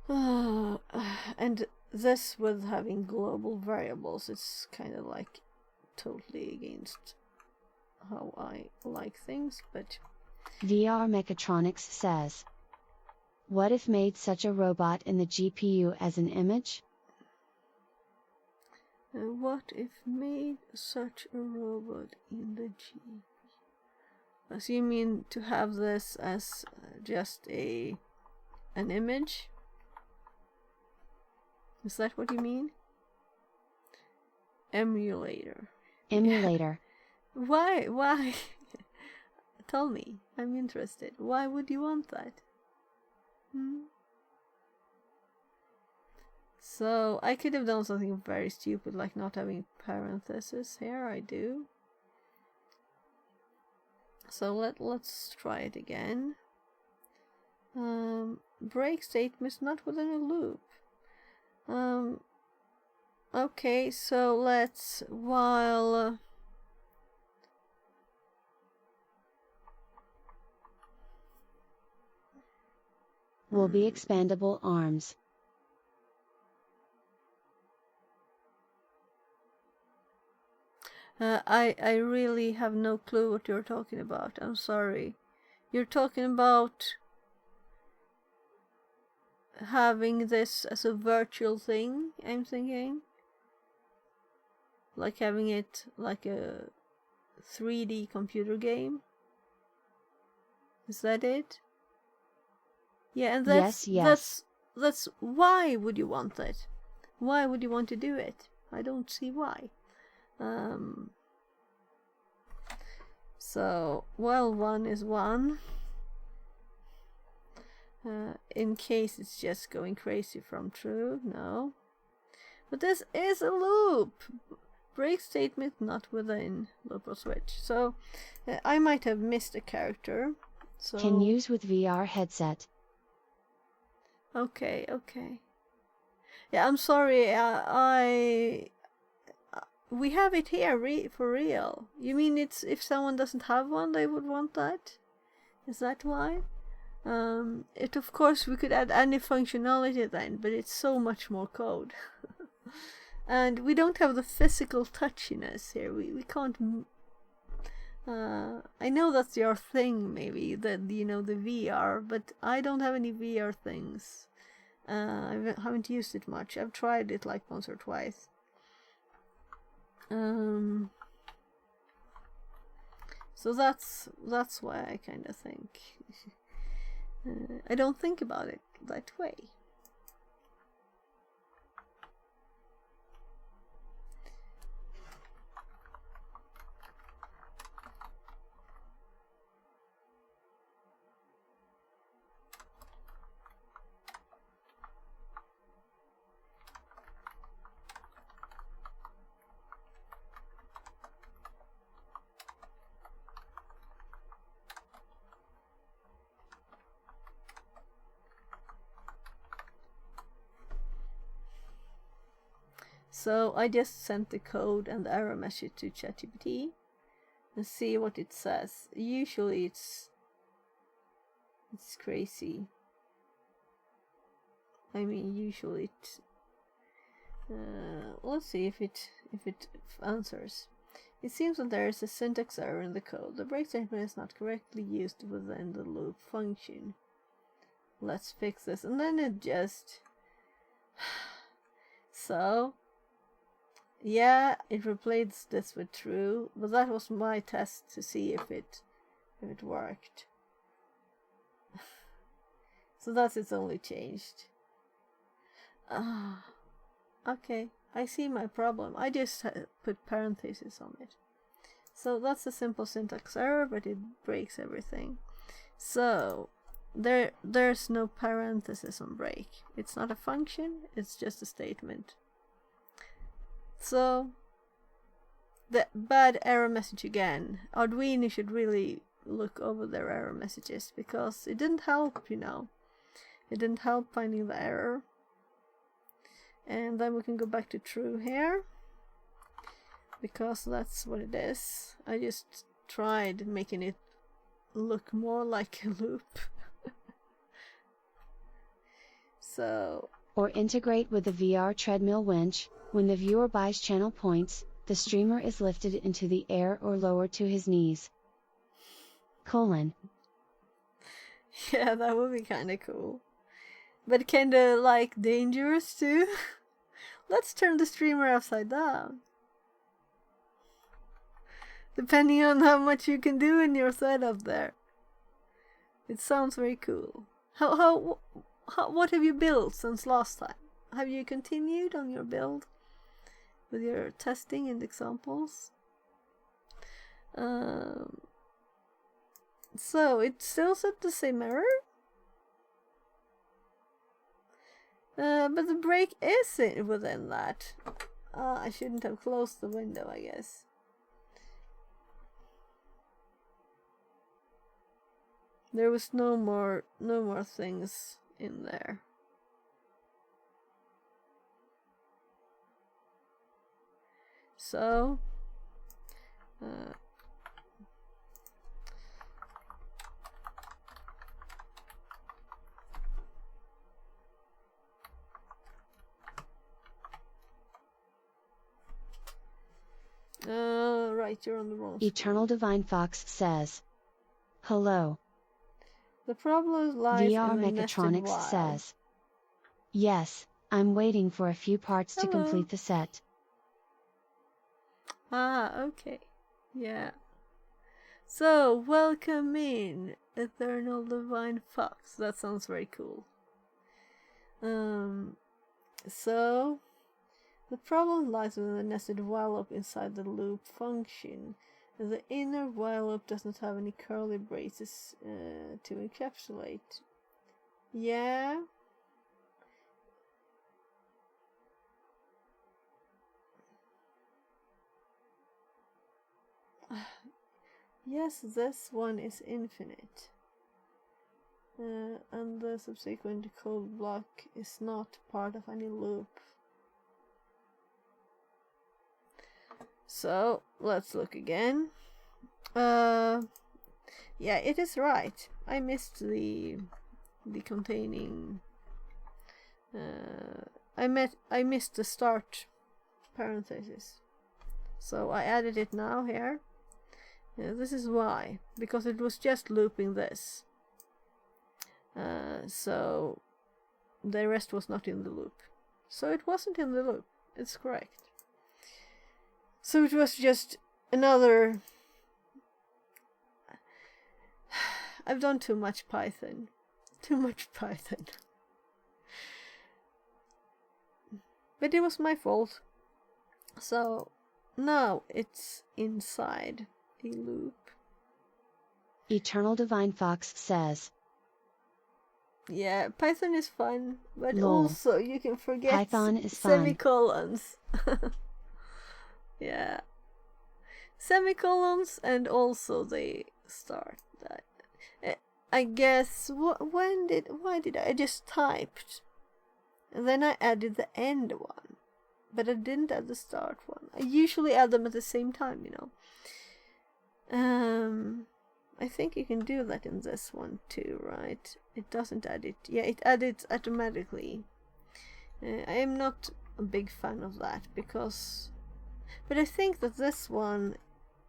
And this with having global variables, it's kind of like totally against how I like things, but VR Mechatronics says, what if made such a robot in the GPU as an image? What if made such a robot in the GPU? So you mean to have this as just an image? Is that what you mean? Emulator. Emulator. Why? Tell me, I'm interested. Why would you want that? So I could have done something very stupid like not having parentheses here. I do. So let's try it again. Break statements not within a loop. Okay, so let's while will be expandable arms. I really have no clue what you're talking about. I'm sorry. You're talking about having this as a virtual thing, I'm thinking. Like having it like a 3D computer game. Is that it? Yeah, and that's why would you want that? Why would you want to do it? I don't see why. So, well, 1 is 1. In case it's just going crazy from true, no. But this is a loop. Break statement not within loop or switch. So, I might have missed a character. So Can use with VR headset. Okay. Yeah, I'm sorry. We have it here for real. You mean it's if someone doesn't have one, they would want that? Is that why? It of course we could add any functionality then, but it's so much more code. And we don't have the physical touchiness here. We can't. I know that's your thing, maybe, that the VR, but I don't have any VR things. I haven't used it much. I've tried it like once or twice. So that's why I kind of think I don't think about it that way. So I just sent the code and the error message to ChatGPT and see what it says. Usually it's crazy. I mean, usually it. Let's see if it answers. It seems that there is a syntax error in the code. The break statement is not correctly used within the loop function. Let's fix this, and then it just. So. Yeah, it replaced this with true, but that was my test to see if it worked. So that's its only changed. Okay, I see my problem. I just put parentheses on it. So that's a simple syntax error, but it breaks everything. So there's no parenthesis on break. It's not a function, it's just a statement. So, the bad error message again. Arduino should really look over their error messages, because it didn't help, It didn't help finding the error. And then we can go back to true here, because that's what it is. I just tried making it look more like a loop. So... Or integrate with the VR treadmill winch. When the viewer buys channel points, the streamer is lifted into the air or lowered to his knees. : Yeah, that would be kinda cool. But kinda, like, dangerous too. Let's turn the streamer upside down. Depending on how much you can do in your setup there. It sounds very cool. What have you built since last time? Have you continued on your build? With your testing and examples? So it still said the same error, but the break is within that. I shouldn't have closed the window, I guess. There was no more things in there. So, right, you're on the wrong screen. Eternal Divine Fox says, hello. The problem lies VR in the Mechatronics nested while. says, yes, I'm waiting for a few parts to Hello. complete the set. Okay. Yeah. So, welcome in, Eternal Divine Fox. That sounds very cool. So, the problem lies within the nested while loop inside the loop function. The inner while loop doesn't have any curly braces to encapsulate. Yeah. Yes, this one is infinite. And the subsequent code block is not part of any loop. So, let's look again. Yeah, it is right. I missed the containing... I missed the start parentheses. So I added it now here. This is why, because it was just looping this. So the rest was not in the loop. So it wasn't in the loop. It's correct. So it was just another... I've done too much Python. Too much Python. But it was my fault. So now it's inside a loop. Eternal Divine Fox says, Yeah, Python is fun, but Lol. also you can forget Python is fun. semicolons. Yeah. Semicolons and also the start. I guess, why did I just typed? And then I added the end one. But I didn't add the start one. I usually add them at the same time, you know. I think you can do that in this one too, right? It doesn't add it. Yeah, it adds automatically. I am not a big fan of that because... But I think that this one,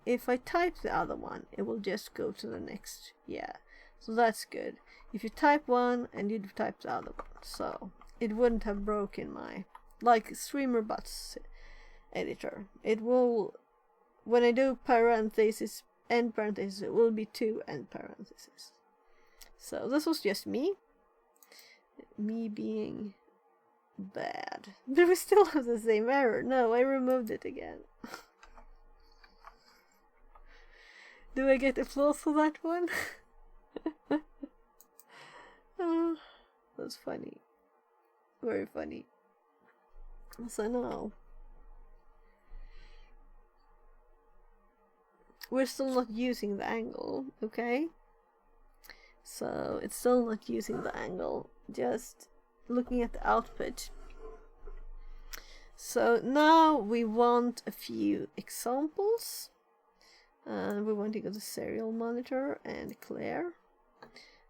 if I type the other one, it will just go to the next. Yeah, so that's good. If you type one and you type the other one, so it wouldn't have broken my... Like StreamerBots editor. It will... When I do parentheses, end parentheses, it will be 2 end parentheses. So this was just me. Me being bad. But we still have the same error. No, I removed it again. Do I get applause for that one? Oh, that's funny. Very funny. So now we're still not using the angle, okay? So it's still not using the angle, just looking at the output. So now we want a few examples. We want to go to serial monitor and clear.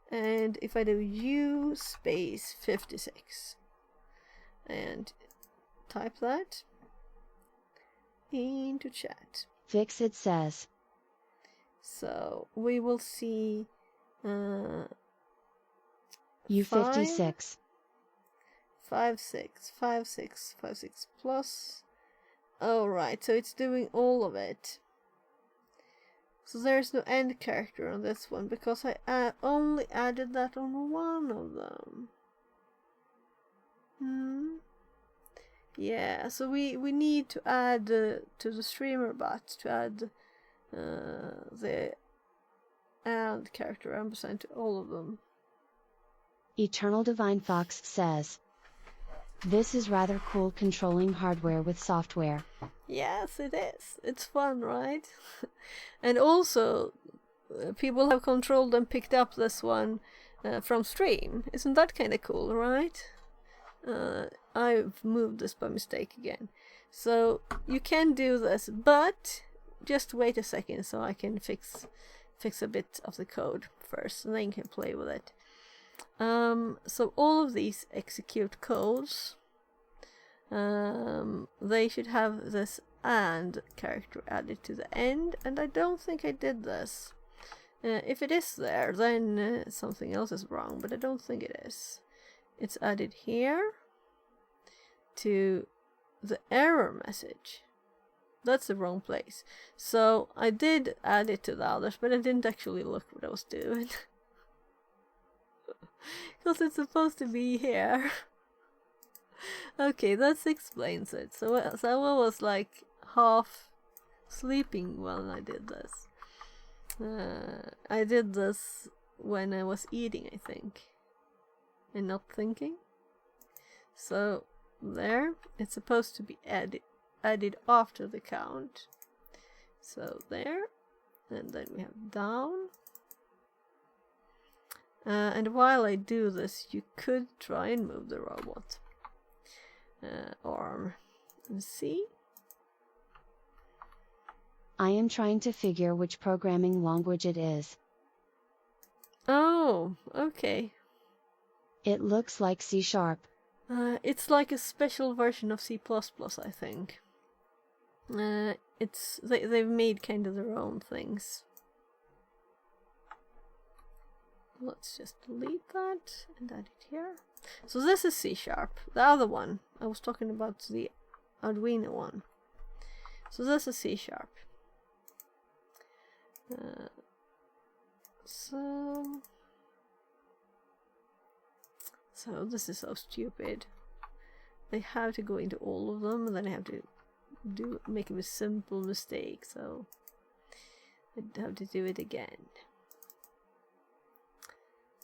And if I do U space 56 and type that into chat. Fixit says, So we will see U56. 56 plus. Alright, so it's doing all of it. So there's no end character on this one because I only added that on one of them. Yeah, so we need to add to the StreamerBot to add the and character ampersand to all of them. Eternal Divine Fox says, this is rather cool, controlling hardware with software. Yes, it is. It's fun, right? And also, people have controlled and picked up this one from stream. Isn't that kind of cool, right? I've moved this by mistake again. So you can do this, but just wait a second so I can fix a bit of the code first, and then you can play with it. So all of these execute codes. They should have this and character added to the end, and I don't think I did this. If it is there, then something else is wrong, but I don't think it is. It's added here to the error message. That's the wrong place. So I did add it to the others, but I didn't actually look what I was doing. Because it's supposed to be here. Okay, that explains it. So I was like half sleeping when I did this. I did this when I was eating, I think, and not thinking. So there, it's supposed to be added after the count. So there, and then we have down. And while I do this, you could try and move the robot arm and see. I am trying to figure which programming language it is. Oh, okay. It looks like C#. It's like a special version of C++, I think. They've made kind of their own things. Let's just delete that and add it here. So this is C#. The other one, I was talking about the Arduino one. So this is C#. So this is so stupid. I have to go into all of them, and then I have to make a simple mistake. So I have to do it again.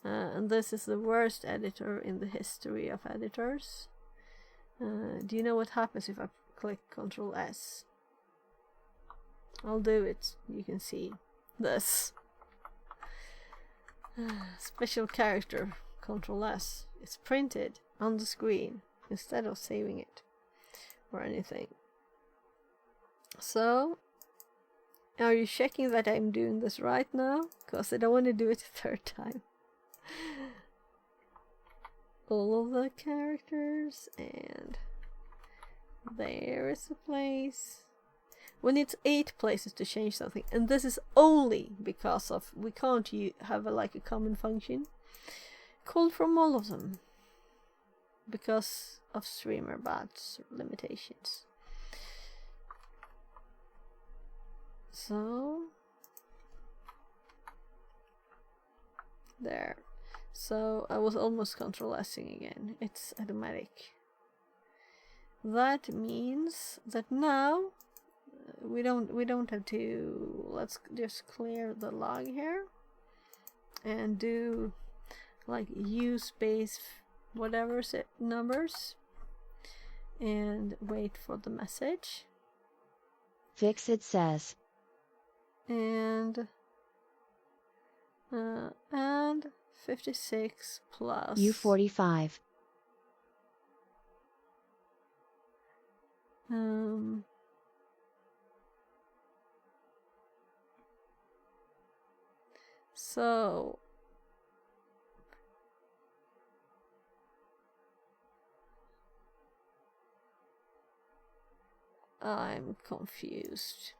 And this is the worst editor in the history of editors. Do you know what happens if I click Ctrl S? I'll do it. You can see this. Special character, Ctrl S. It's printed on the screen instead of saving it or anything. So, are you checking that I'm doing this right now? Because I don't want to do it a third time. All of the characters, and there is a place. We need 8 places to change something, and this is only because of we can't have like a common function called from all of them because of StreamerBot's limitations. So there. So I was almost Ctrl S-ing again. It's automatic. That means that now we don't have to. Let's just clear the log here and do like U space whatever numbers and wait for the message. Fixit says. And 56 plus U45. So I'm confused.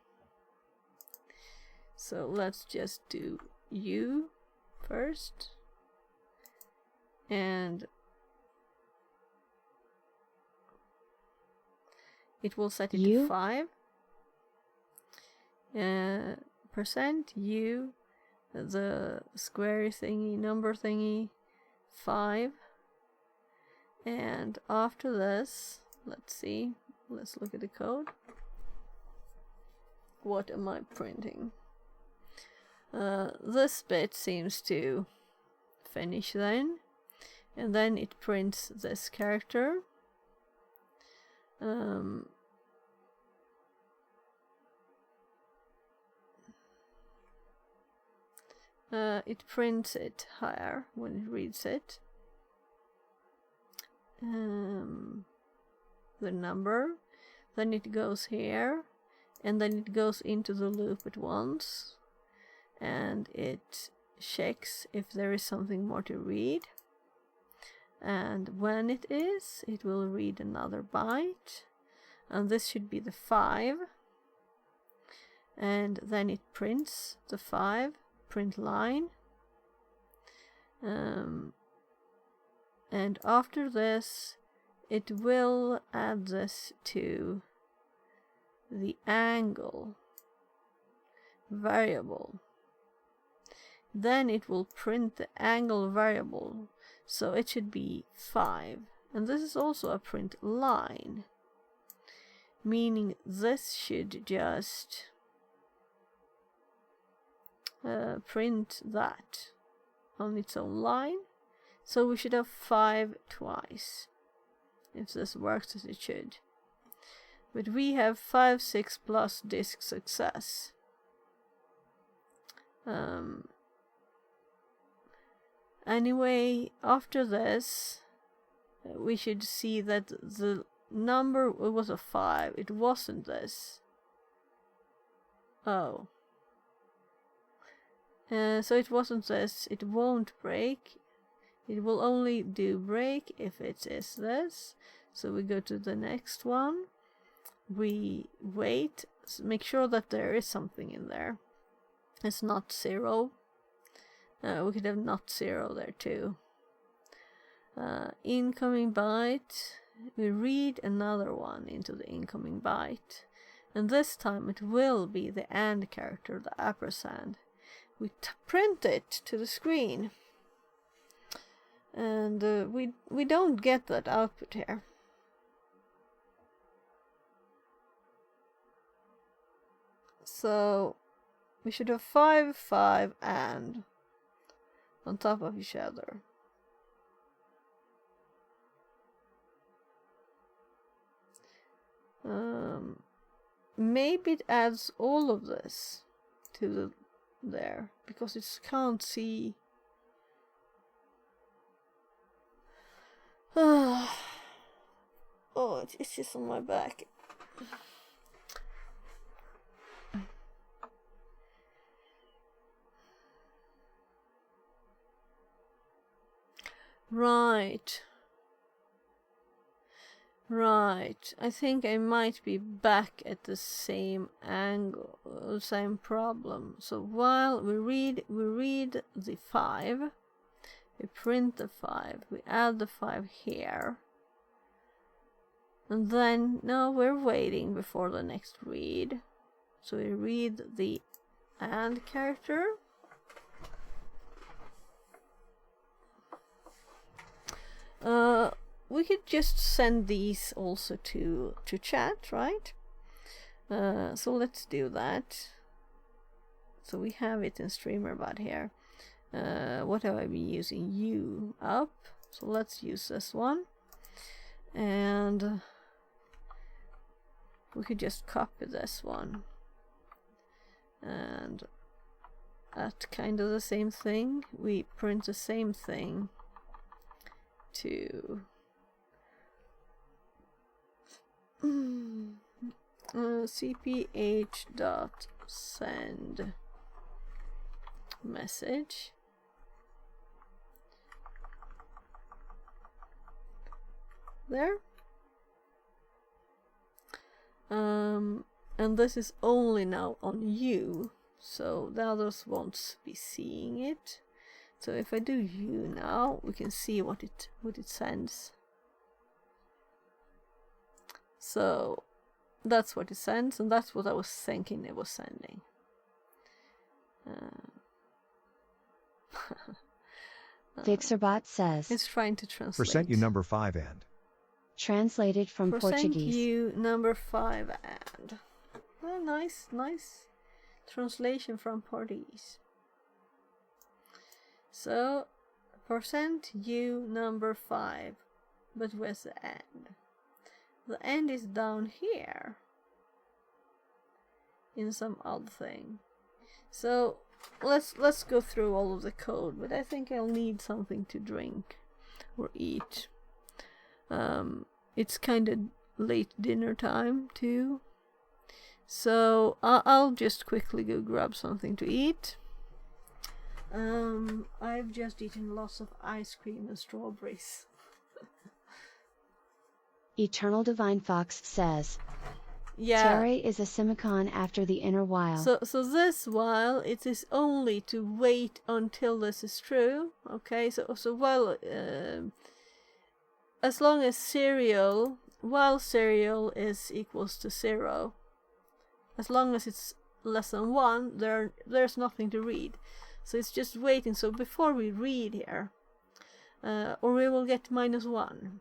So let's just do U first. And it will set it to 5. Percent U, the square thingy, number thingy, 5. And after this, let's see, let's look at the code. What am I printing? This bit seems to finish then, and then it prints this character. It prints it higher when it reads it. The number, then it goes here, and then it goes into the loop at once, and it checks if there is something more to read, and when it is, it will read another byte, and this should be the 5, and then it prints the 5, print line, and after this it will add this to the angle variable. Then it will print the angle variable, so it should be 5. And this is also a print line, meaning this should just print that on its own line. So we should have 5 twice, if this works as it should. But we have 5, 6 plus disk success. Anyway, after this, we should see that the number was a 5. It wasn't this. Oh. So it wasn't this. It won't break. It will only do break if it is this. So we go to the next one. we wait, make sure that there is something in there. It's not 0. We could have not 0 there too. Incoming byte. We read another one into the incoming byte. And this time it will be the AND character, the ampersand. We print it to the screen. And we don't get that output here. So we should have 5, 5, and on top of each other. Maybe it adds all of this to there, because it can't see. Oh, it's just on my back. Right. Right. I think I might be back at the same angle, same problem. So while we read the 5, we print the 5, we add the 5 here. And then, now we're waiting before the next read. So we read the AND character. We could just send these also to chat, right? So let's do that. So we have it in StreamerBot here. What have I been using? U up. So let's use this one. And we could just copy this one. And at kind of the same thing, we print the same thing to cph.send message. There. And this is only now on U, so the others won't be seeing it. So if I do U now, we can see what it sends. So that's what it sends, and that's what I was thinking it was sending. Vixerbot says, It's trying to translate. Percent U number 5 and. translated from Percent Portuguese. U number 5 and. Oh, nice translation from Portuguese. So, percent U number 5, but where's the end? The end is down here in some odd thing. So let's go through all of the code, but I think I'll need something to drink or eat. It's kind of late dinner time too, so I'll just quickly go grab something to eat. I've just eaten lots of ice cream and strawberries. Eternal Divine Fox says, Yeah. Terre is a semicon after the inner while. So this while, it is only to wait until this is true. Okay, so while as long as serial, while serial is equals to 0, as long as it's less than 1, there's nothing to read. So it's just waiting. So before we read here, or we will get -1.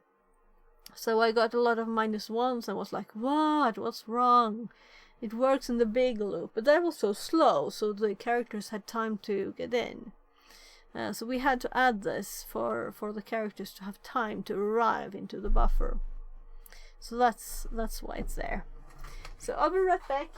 So I got a lot of -1s and was like, what's wrong? It works in the big loop, but that was so slow, so the characters had time to get in. So we had to add this for the characters to have time to arrive into the buffer. So that's why it's there. So I'll be right back.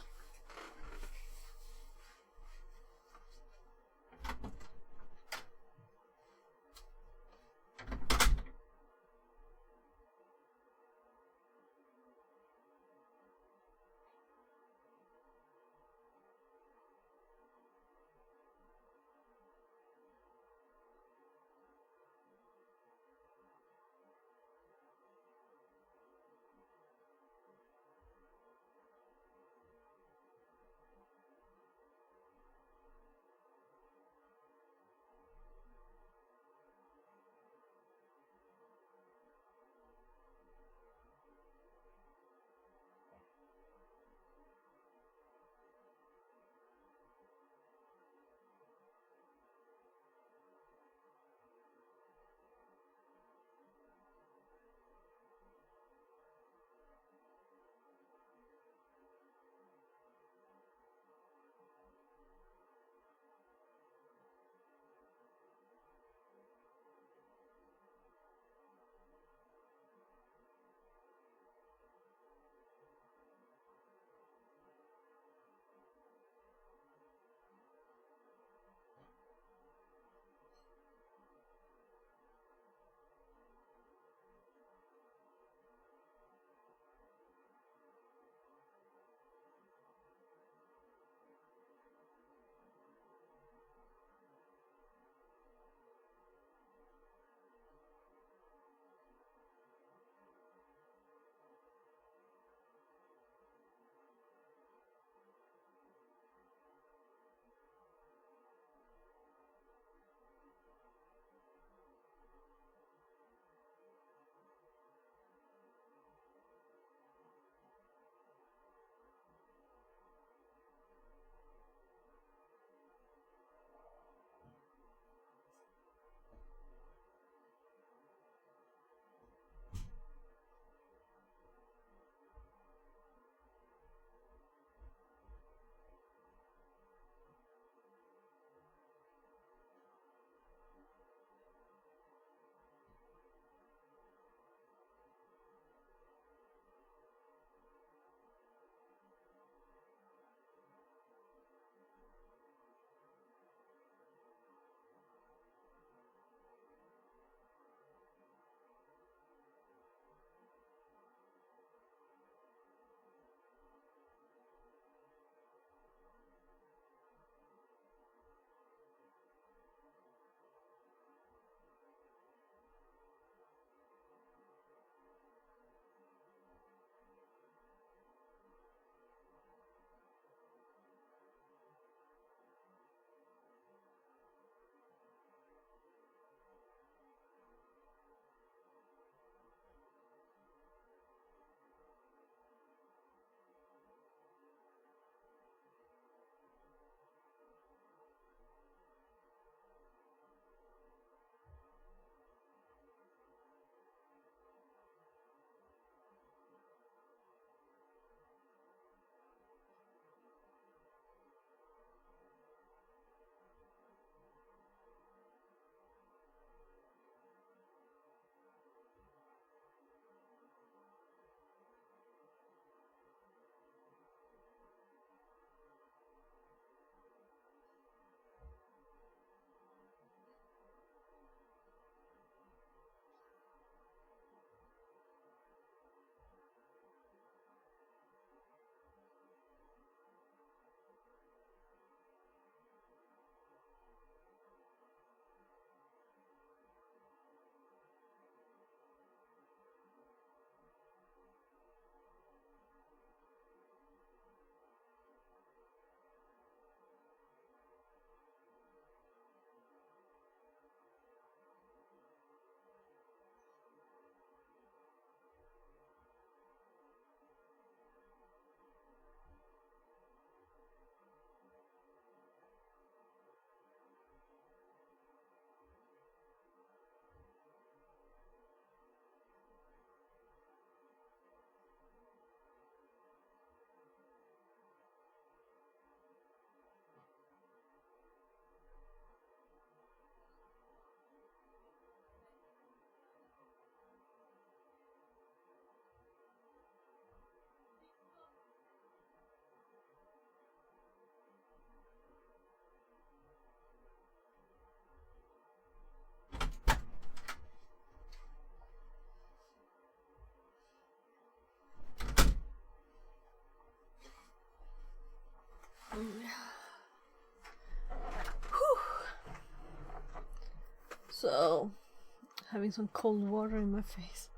having some cold water in my face.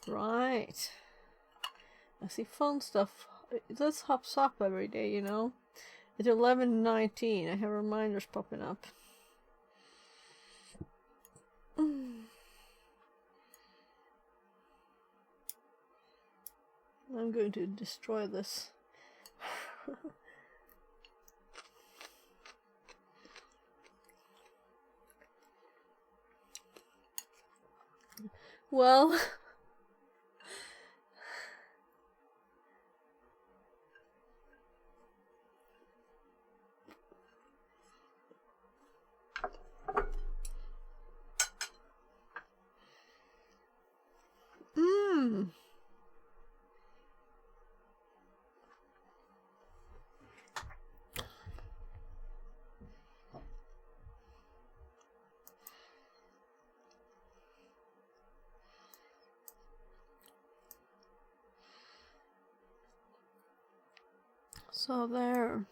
Right. I see fun stuff. This hops up every day, you know. At 11:19, I have reminders popping up. I'm going to destroy this. Well, so there.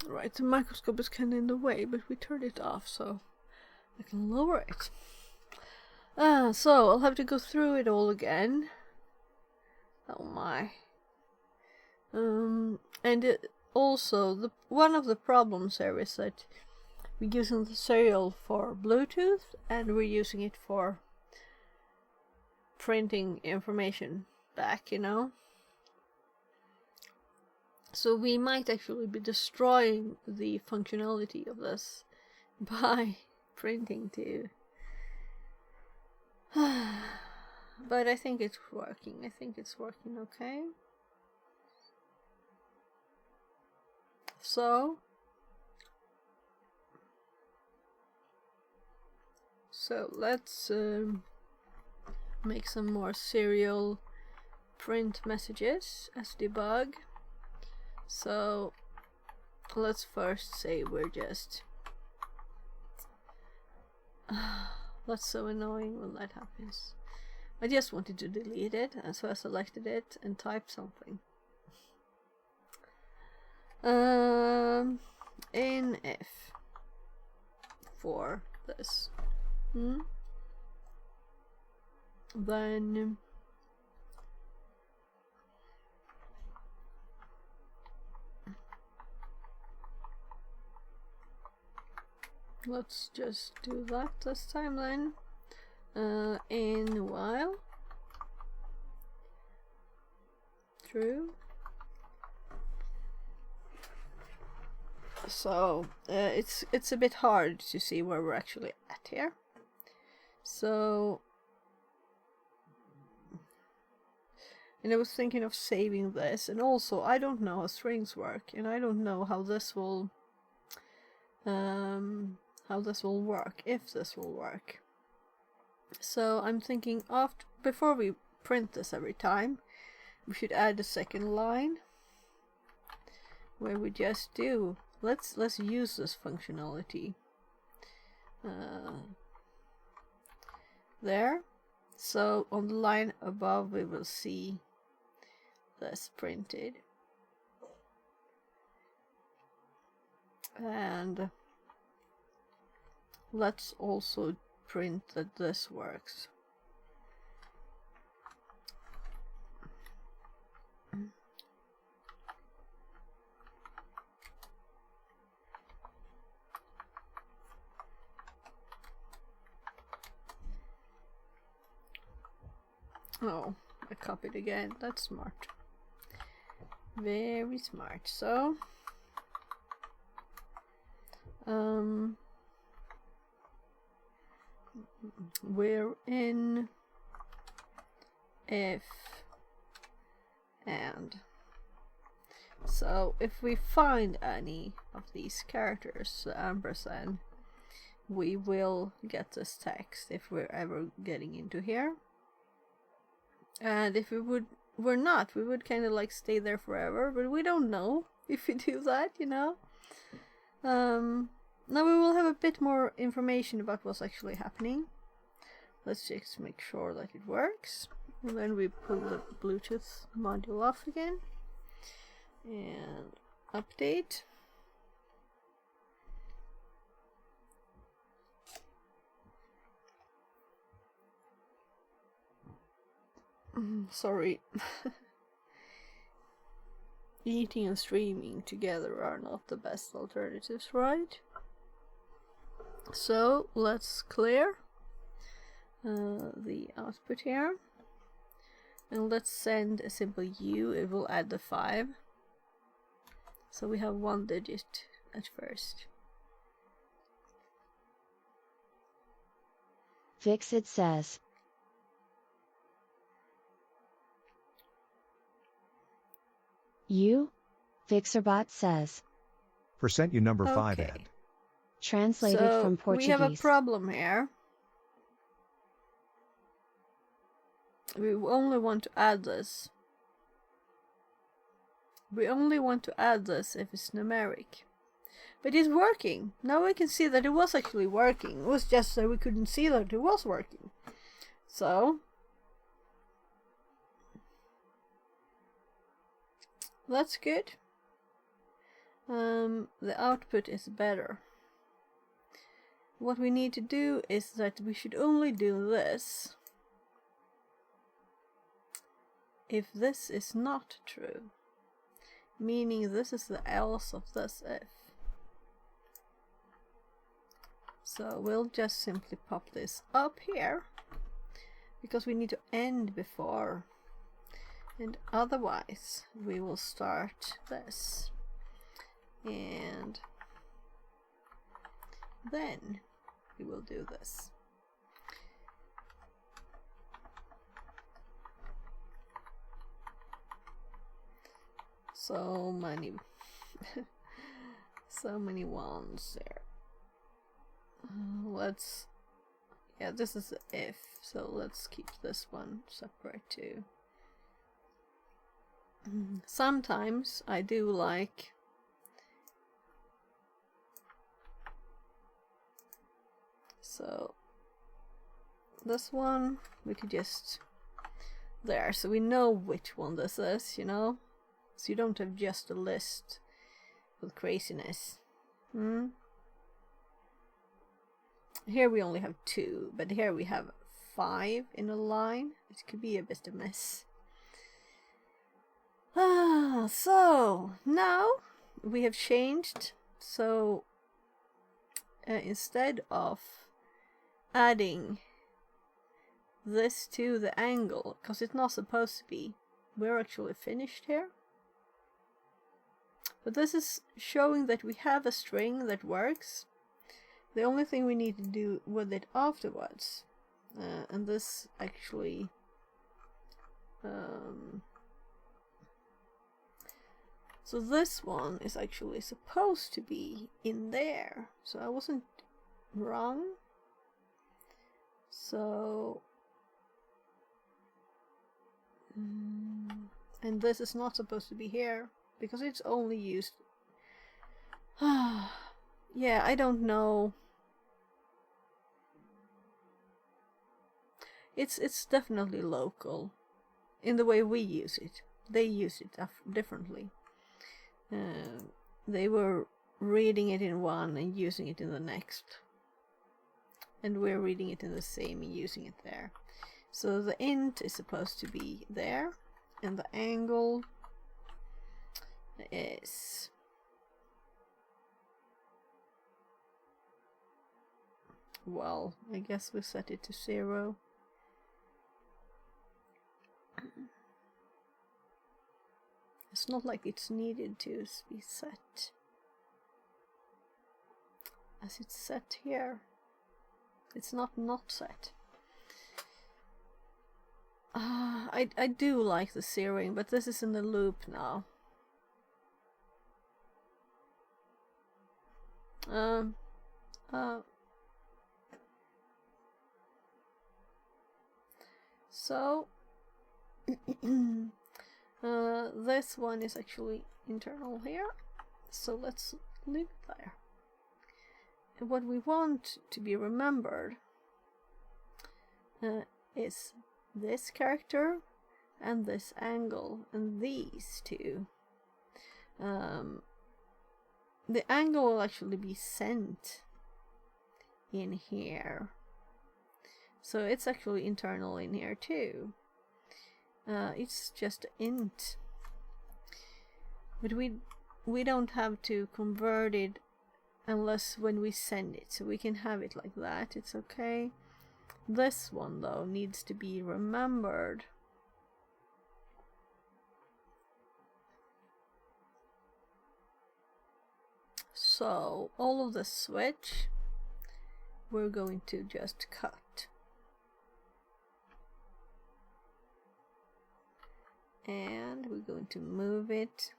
Right, the microscope is kind of in the way, but we turned it off so I can lower it. So I'll have to go through it all again. Oh my. Also, one of the problems there is that we're using the serial for Bluetooth and we're using it for printing information back, you know. So we might actually be destroying the functionality of this by printing too. But I think it's working. I think it's working okay. So let's make some more serial print messages as debug. So let's first say we're just that's so annoying when that happens. I just wanted to delete it, and so I selected it and typed something. NF for this. Then let's just do that this time then. In while true. So it's a bit hard to see where we're actually at here. So, and I was thinking of saving this, and also I don't know how strings work, and I don't know how this will work, if this will work. So I'm thinking before we print this every time, we should add a second line where we just do let's use this functionality there. So on the line above we will see this printed, and let's also print that this works. Oh, I copied again. That's smart. Very smart. So we're in if and. So if we find any of these characters, the ampersand, we will get this text if we're ever getting into here. And if we're not, we would kind of like stay there forever, but we don't know if we do that, you know. Now we will have a bit more information about what's actually happening. Let's just make sure that it works. And then we pull the Bluetooth module off again. And update. Sorry. Eating and streaming together are not the best alternatives, right? So let's clear the output here. And let's send a simple U. It will add the 5. So we have 1 digit at first. Fixit says. You? Fixerbot says. %U number 5 Okay. and. Translated So from Portuguese. we have a problem here. We only want to add this. We only want to add this if it's numeric. But it's working. Now we can see that it was actually working. It was just that we couldn't see that it was working. So that's good. The output is better. What we need to do is that we should only do this if this is not true. Meaning this is the else of this if. So we'll just simply pop this up here because we need to end before, and otherwise we will start this and then we will do this. So many so many ones there. Yeah, this is the if, so let's keep this one separate too. Sometimes I do like so this one we could just there, so we know which one this is, you know, so you don't have just a list with craziness. Here we only have 2, but here we have 5 in a line. It could be a bit of a mess. So now we have changed. So instead of adding this to the angle, because it's not supposed to be, we're actually finished here. But this is showing that we have a string that works. The only thing we need to do with it afterwards, and this actually so this one is actually supposed to be in there, so I wasn't wrong. So and this is not supposed to be here because it's only used yeah, I don't know. It's definitely local in the way we use it. They use it differently. They were reading it in one and using it in the next, and we're reading it in the same and using it there. So the int is supposed to be there, and the angle is well, I guess we set it to 0. It's not like it's needed to be set as it's set here. It's not set. I do like the zeroing, but this is in the loop now. So this one is actually internal here, so let's leave it there. And what we want to be remembered is this character and this angle and these two. The angle will actually be sent in here, so it's actually internal in here too. It's just int. But we don't have to convert it unless when we send it, so we can have it like that. It's okay. This one though needs to be remembered. So all of the switch we're going to just cut. And we're going to move it.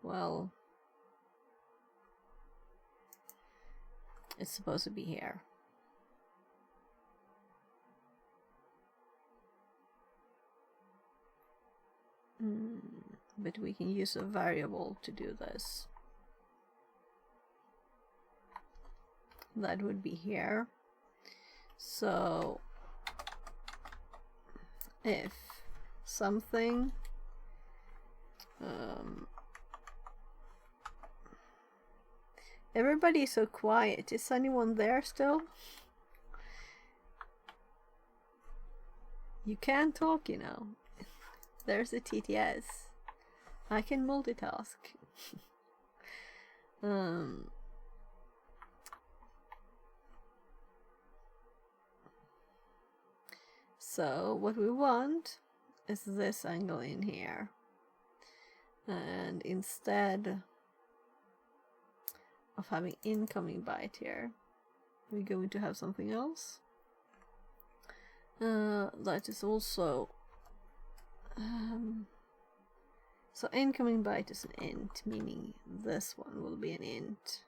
Well, it's supposed to be here. But we can use a variable to do this. That would be here. So if something everybody's so quiet. Is anyone there still? You can talk, you know. There's a TTS. I can multitask. So what we want is this angle in here. And instead of having incoming byte here, we're going to have something else. That is also so incoming byte is an int, meaning this one will be an int.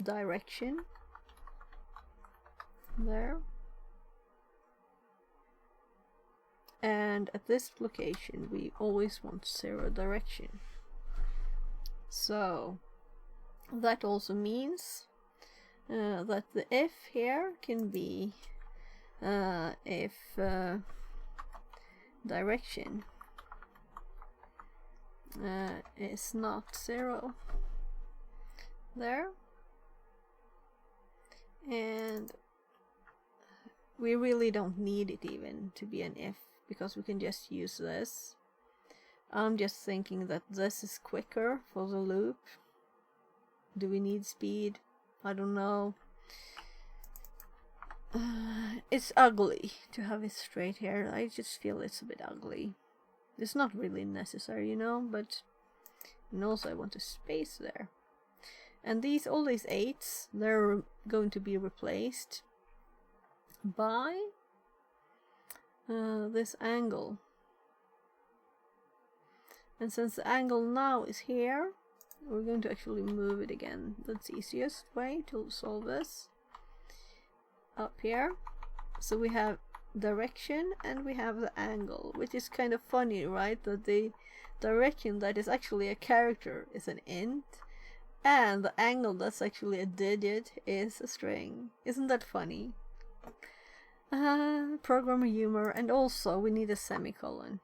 Direction there. And at this location we always want 0 direction. So that also means that the if here can be if direction is not 0 there, and we really don't need it even to be an if, because we can just use this. I'm just thinking that this is quicker for the loop. Do we need speed? I don't know. It's ugly to have it straight here. I just feel it's a bit ugly. It's not really necessary, you know, but and also I want a space there. And all these 8s, they're going to be replaced by this angle. And since the angle now is here, we're going to actually move it again. That's the easiest way to solve this. Up here. So we have direction and we have the angle, which is kind of funny, right? That the direction that is actually a character is an int, and the angle that's actually a digit is a string. Isn't that funny? Programmer humor. And also we need a semicolon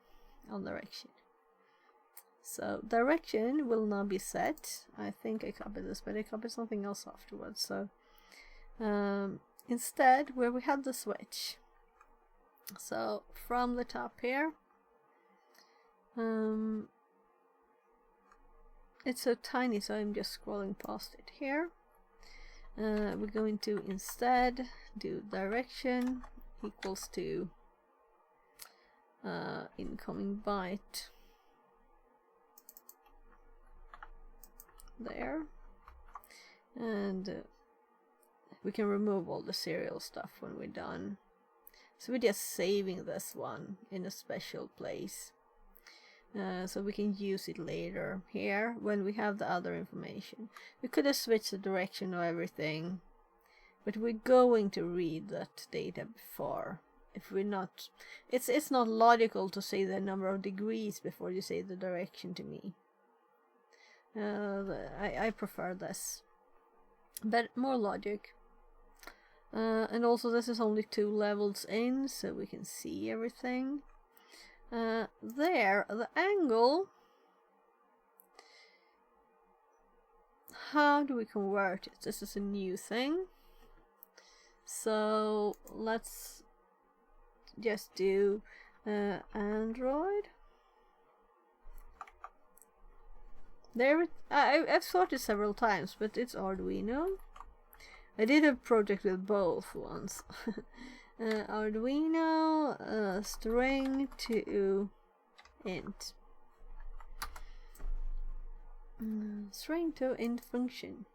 on direction. So direction will now be set. I think I copied this, but I copied something else afterwards. So instead, where we had the switch, so from the top here, it's so tiny, so I'm just scrolling past it here. We're going to instead do direction equals to incoming byte there, and we can remove all the serial stuff when we're done. So we're just saving this one in a special place, so we can use it later here when we have the other information. We could have switched the direction of everything, but we're going to read that data before. If we're not, it's not logical to say the number of degrees before you say the direction to me. I prefer this, but more logic. And also this is only 2 levels in, so we can see everything. There, the angle how do we convert it? This is a new thing. So let's just do Android. There, I've sorted several times, but it's Arduino. I did a project with both once. Arduino string to int. String to int function.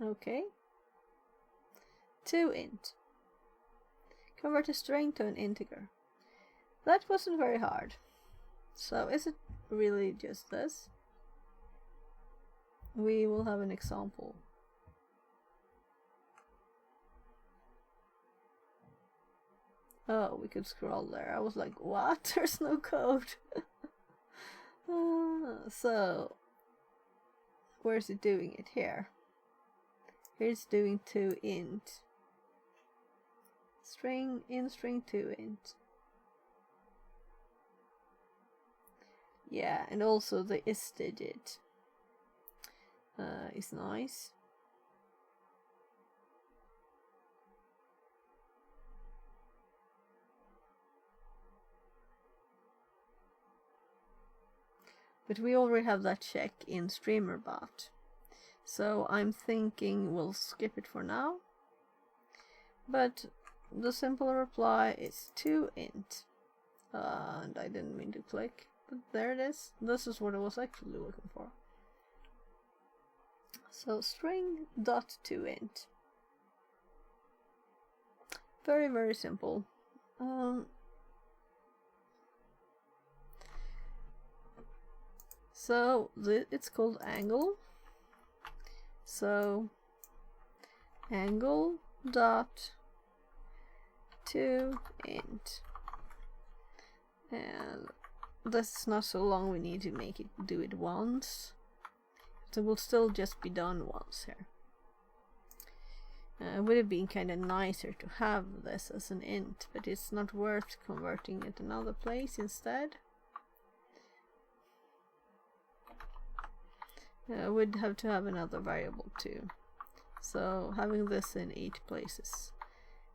Okay. To int. Convert a string to an integer. That wasn't very hard. So is it really just this? We will have an example. Oh, we could scroll there. I was like, what? There's no code. So, where's it doing it? Here. Here's doing to int. String in string to int. Yeah, and also the is digit is nice. But we already have that check in StreamerBot. So I'm thinking we'll skip it for now. But the simple reply is to int. And I didn't mean to click, but there it is. This is what I was actually looking for. So string dot to int. Very, very simple. So it's called angle. So angle dot to int, and this is not so long. We need to make it do it once, so we'll still just be done once here. It would have been kind of nicer to have this as an int, but it's not worth converting it another place instead. We'd have to have another variable too. So having this in 8 places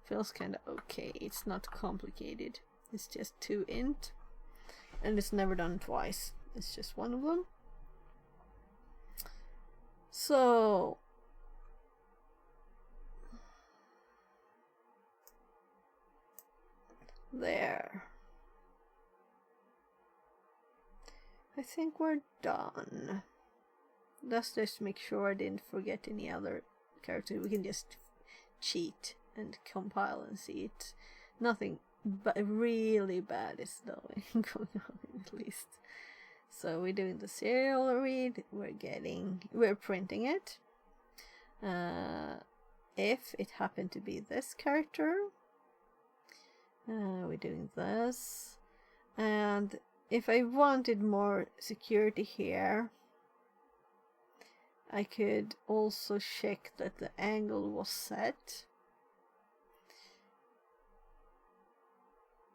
feels kind of okay. It's not complicated. It's just to int, and it's never done twice. It's just one of them. So there. I think we're done. Let's just make sure I didn't forget any other character. We can just cheat and compile and see it. Nothing but really bad is going on at least. So we're doing the serial read. We're printing it. If it happened to be this character, we're doing this. And if I wanted more security here, I could also check that the angle was set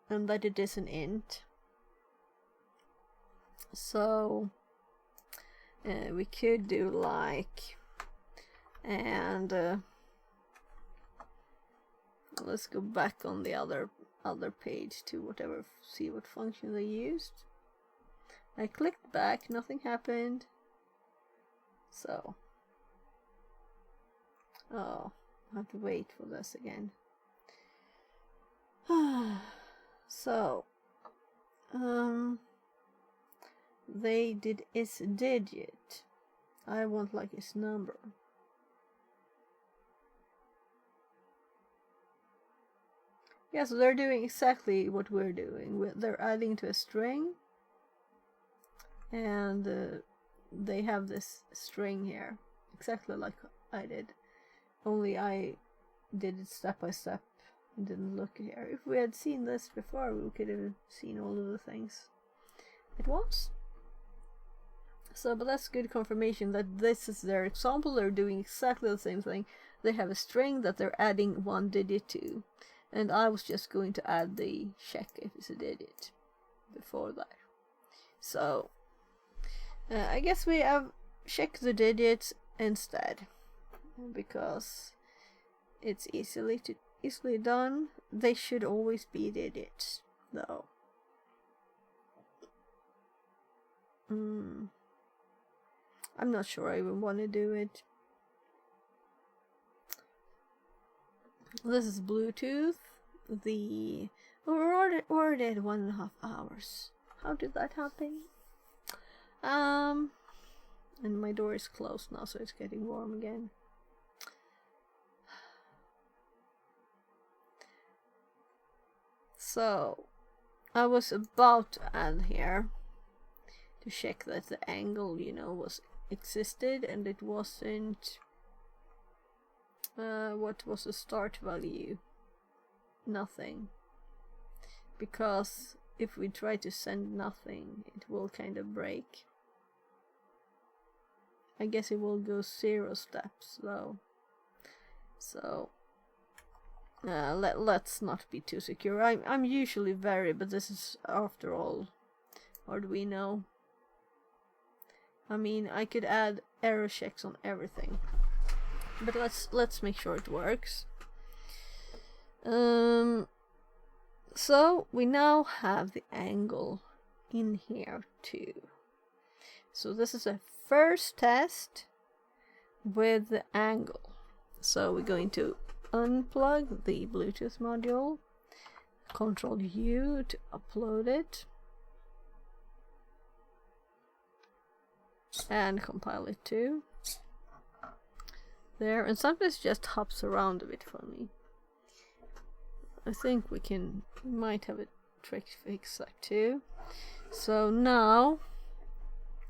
and that it is an int. So we could do like, and let's go back on the other page to whatever, see what function they used. I clicked back, nothing happened. So, oh, I have to wait for this again. So, they did is digit. I want like its number. Yeah, so they're doing exactly what we're doing. They're adding to a string, and they have this string here, exactly like I did, only I did it step by step and didn't look here. If we had seen this before, we could have seen all of the things at once. So, but that's good confirmation that this is their example. They're doing exactly the same thing. They have a string that they're adding one digit to, and I was just going to add the check if it's a digit before that. So I guess we have check the digits instead, because it's easily done. They should always be digits, though. I'm not sure I even want to do it. This is Bluetooth. We're already at 1.5 hours. How did that happen? And my door is closed now, so it's getting warm again. So, I was about to add here to check that the angle, was existed, and it wasn't. What was the start value? Nothing. Because if we try to send nothing, it will kind of break. I guess it will go 0 steps though. So let's not be too secure. I'm usually very, but this is after all Arduino. I mean, I could add error checks on everything, but let's make sure it works. So we now have the angle in here too. So this is a first test with the angle. So we're going to unplug the Bluetooth module, Control U to upload it, and compile it too. There, and sometimes it just hops around a bit for me. I think we might have a trick to fix that too. So now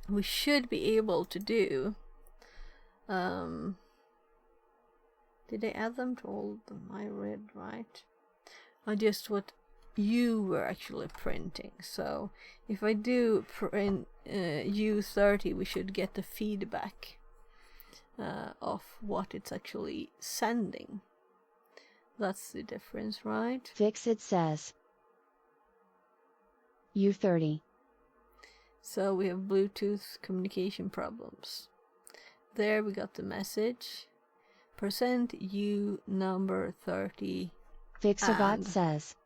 we should be able to do. Did I add them to all of them? I read right. Just what you were actually printing. So if I do print U30, we should get the feedback of what it's actually sending. That's the difference, right? Fixit says U30. So we have Bluetooth communication problems. There we got the message. %U number 30. Fixerbot says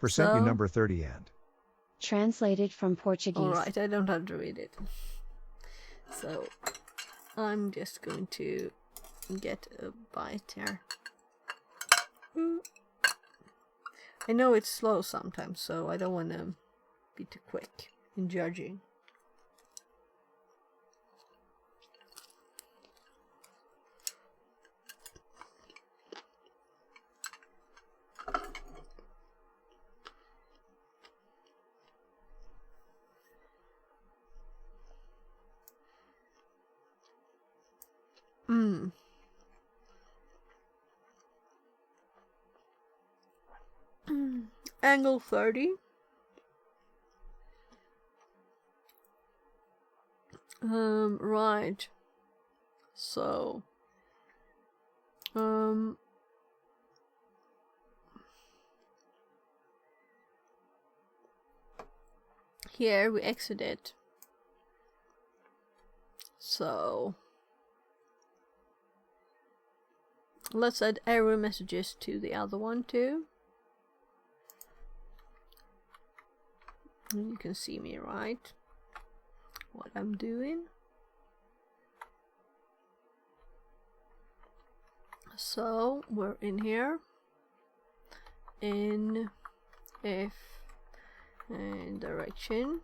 % number 30 and. translated from Portuguese. Alright, I don't have to read it. So I'm just going to get a bite here. I know it's slow sometimes, so I don't want to be too quick in judging. Angle 30. Right. So here we exit it. So let's add error messages to the other one too. You can see me, right? What I'm doing. So we're in here in F and direction.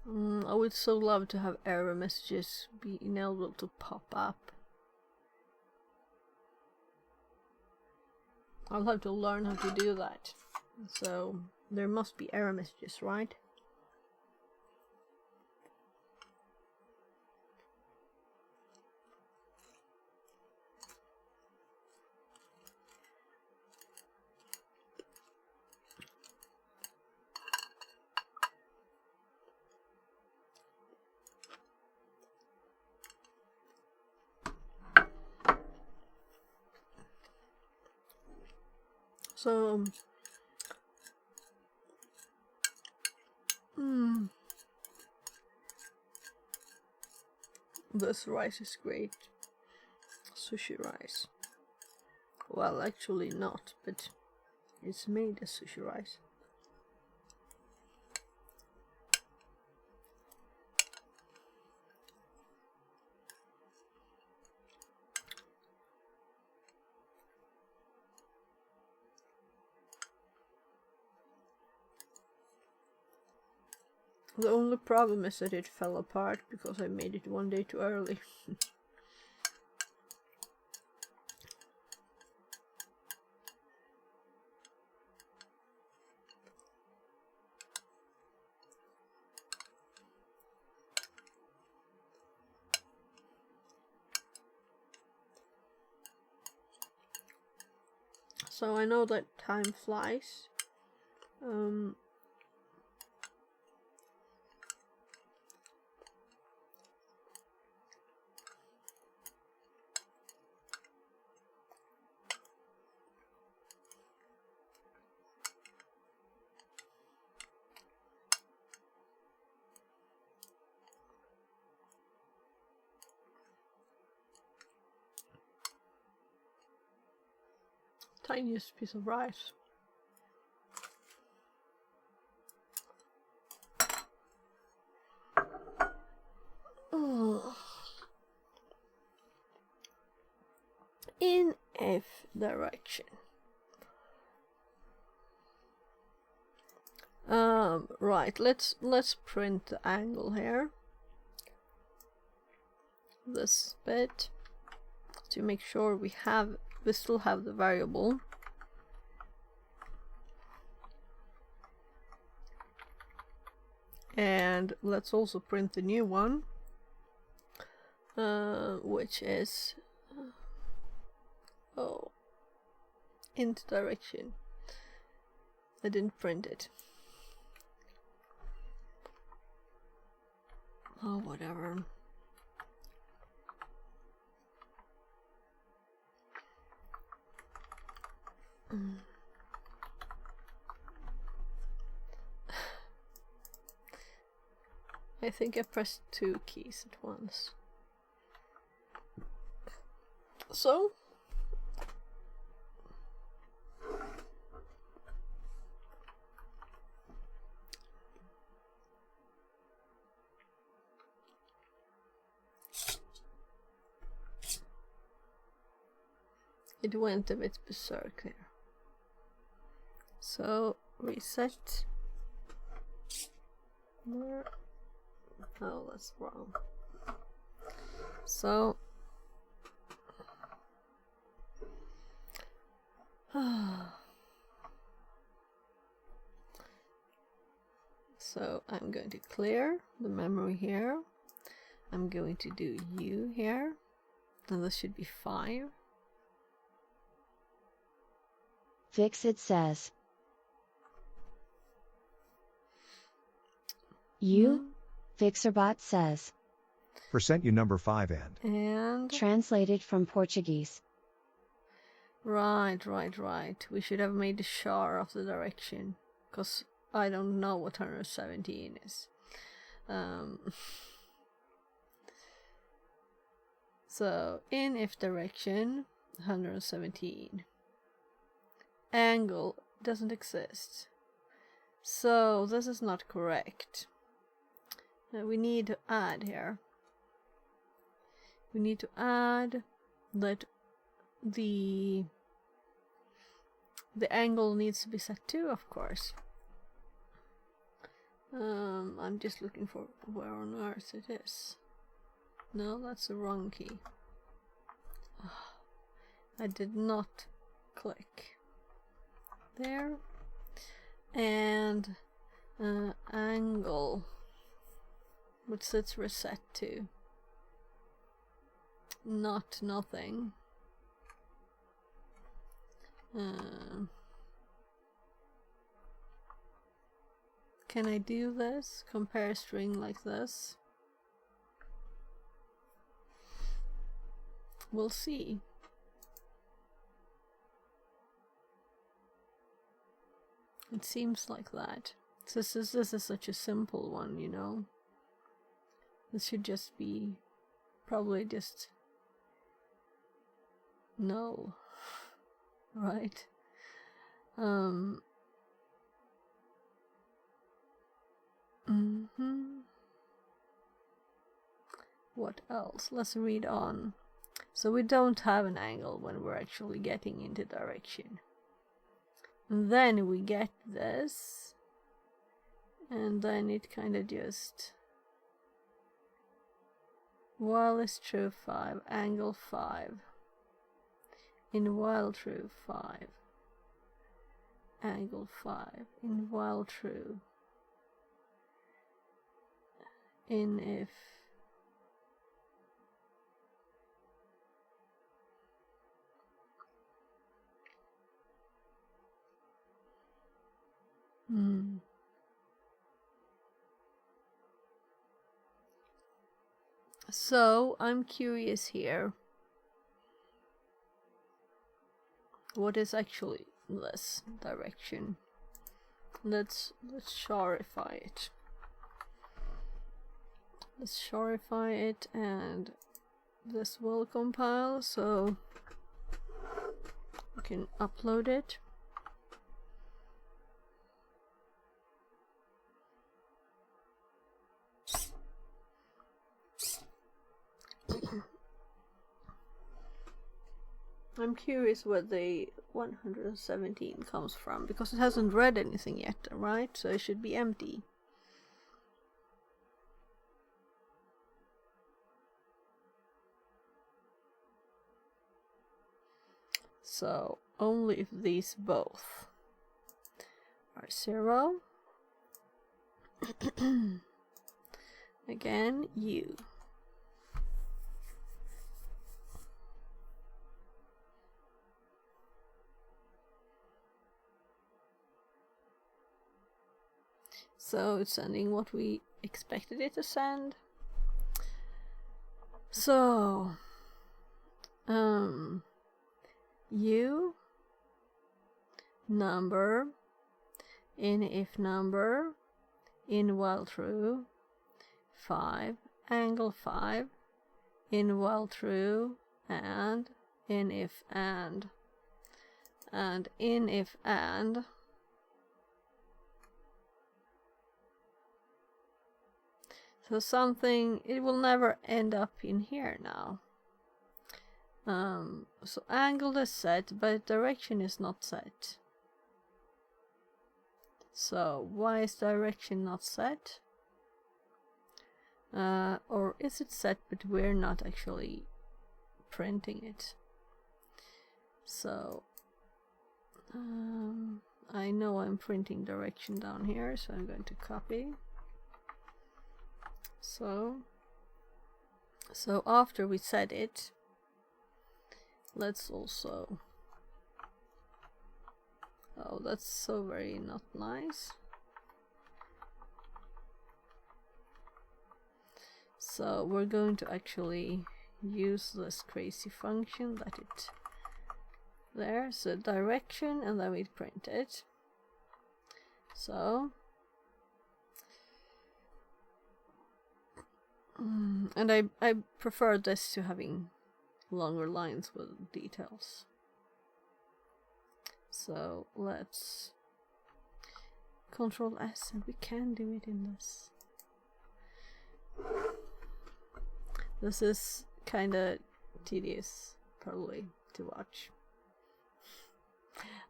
I would so love to have error messages being able to pop up. I'll have to learn how to do that. So there must be error messages, right? So This rice is great. Sushi rice. Well, actually not, but it's made as sushi rice. The only problem is that it fell apart because I made it one day too early. So I know that time flies. Tiniest piece of rice. In F direction. Right, let's print the angle here. This bit to make sure we still have the variable. And let's also print the new one, which is int direction. I didn't print it. Oh, whatever. I think I pressed 2 keys at once. So it went a bit berserk there. So reset. Oh, that's wrong. So so I'm going to clear the memory here. I'm going to do U here, and this should be 5. Fixit says U. Fixerbot says %U number 5 and translated from Portuguese. Right. We should have made a char of the direction, because I don't know what 117 is. So in F direction, 117. Angle doesn't exist. So this is not correct. We need to add here. We need to add that the angle needs to be set to, of course. I'm just looking for where on earth it is. No, that's the wrong key. I did not click there. And angle, which it's reset to, not nothing. Can I do this? Compare string like this? We'll see. It seems like that. This is such a simple one, you know. This should just be probably just null, right? What else? Let's read on. So we don't have an angle when we're actually getting into direction. And then we get this, and then it kind of just, while is true 5, angle 5, in while true 5, angle 5, in while true, in if, So I'm curious here. What is actually this direction? Let's sharify it. Let's sharify it, and this will compile, so we can upload it. I'm curious where the 117 comes from, because it hasn't read anything yet, right? So it should be empty. So only if these both are 0. Again, U. So it's sending what we expected it to send. So, U, number, in if number, in while true, 5, angle 5, in while true, and in if and in if and. So something, it will never end up in here now. So angle is set, but direction is not set. So why is direction not set? Or is it set but we're not actually printing it? So I know I'm printing direction down here, so I'm going to copy. So after we set it, let's also, oh, that's so very not nice. So we're going to actually use this crazy function that it there, so direction, and then we print it. So and I prefer this to having longer lines with details. So let's Control S, and we can do it in this. This is kind of tedious, probably, to watch.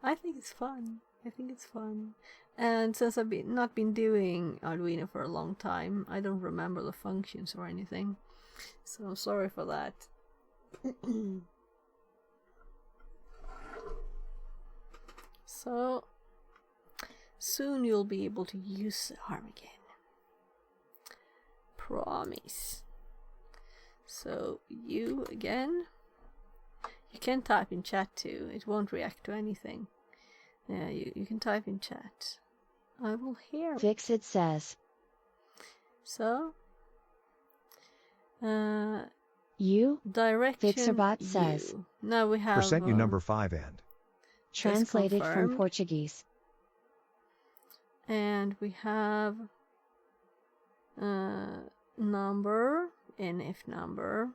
I think it's fun. I think it's fun. And since I've not been doing Arduino for a long time, I don't remember the functions or anything. So I'm sorry for that. So soon you'll be able to use the arm again. Promise. So you again. You can type in chat too. It won't react to anything. Yeah, you can type in chat. I will hear. Fixit says. So You. direction Fixerbot says. U. Now we have Percent you number 5 and. Translated from confirmed. Portuguese. And we have number, inif number.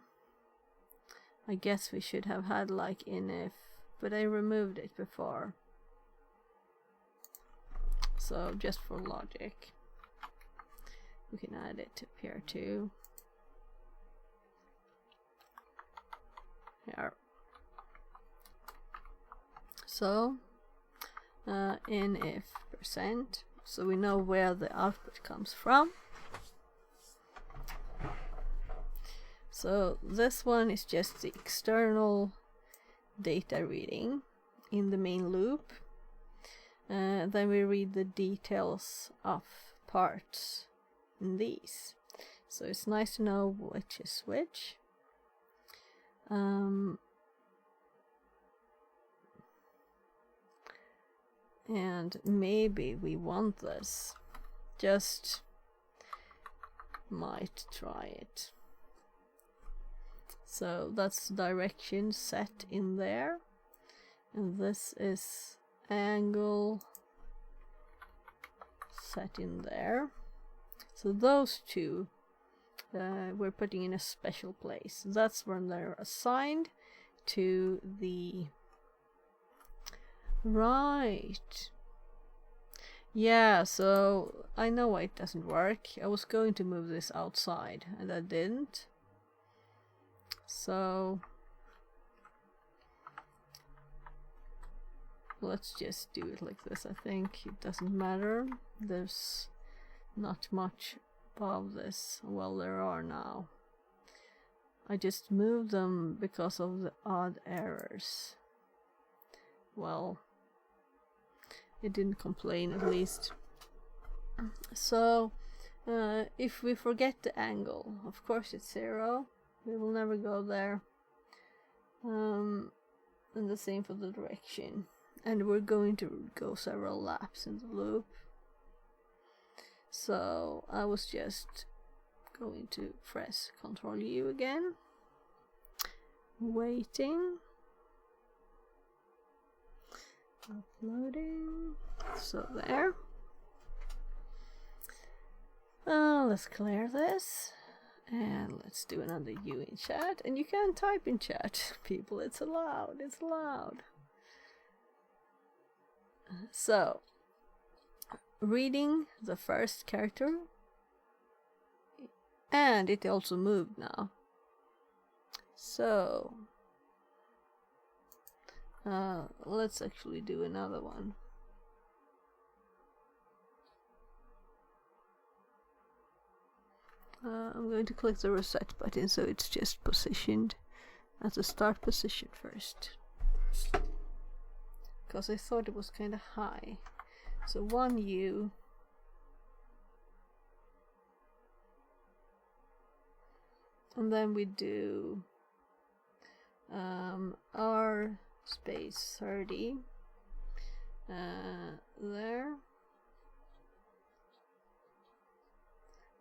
I guess we should have had like inif, but I removed it before. So just for logic, we can add it to pair 2. Here. So inif %, so we know where the output comes from. So this one is just the external data reading in the main loop. Then we read the details of parts in these. So it's nice to know which is which. And maybe we want this. Just might try it. So that's direction set in there. And this is angle set in there. So those two we're putting in a special place. That's when they're assigned to the right. Yeah, so I know why it doesn't work. I was going to move this outside and I didn't. So let's just do it like this. I think it doesn't matter. There's not much above this. Well, there are now. I just moved them because of the odd errors. Well, it didn't complain at least. So if we forget the angle, of course it's 0. We will never go there. And the same for the direction. And we're going to go several laps in the loop. So I was just going to press Ctrl U again. Waiting. Uploading. So there. Let's clear this. And let's do another U in chat. And you can type in chat, people. It's allowed. It's allowed. So, reading the first character. And it also moved now. So, let's actually do another one. I'm going to click the reset button so it's just positioned at the start position first. Because I thought it was kind of high. So 1 U. And then we do R space 30 there.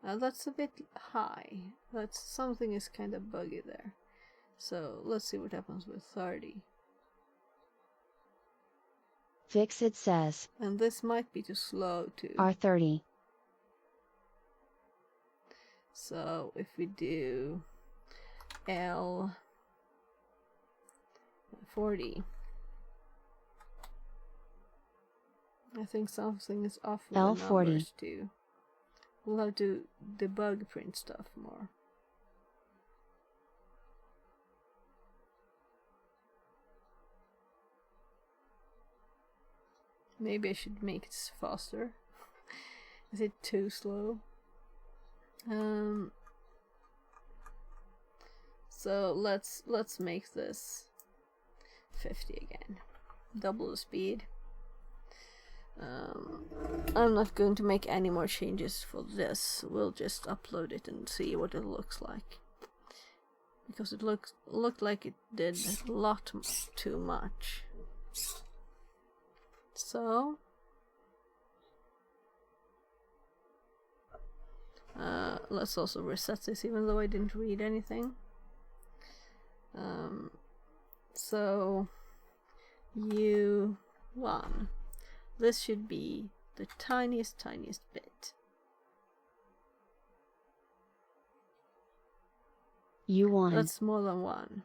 That's a bit high. That's something is kind of buggy there. So let's see what happens with 30. Fixit says. And this might be too slow too. R30. So if we do L40, I think something is off with L40. the numbers too. We'll have to debug print stuff more. Maybe I should make it faster. Is it too slow? So let's make this 50 again. Double the speed. I'm not going to make any more changes for this. We'll just upload it and see what it looks like. Because it looked like it did a lot too much. So let's also reset this, even though I didn't read anything. So U1. This should be the tiniest bit. You won. That's more than one.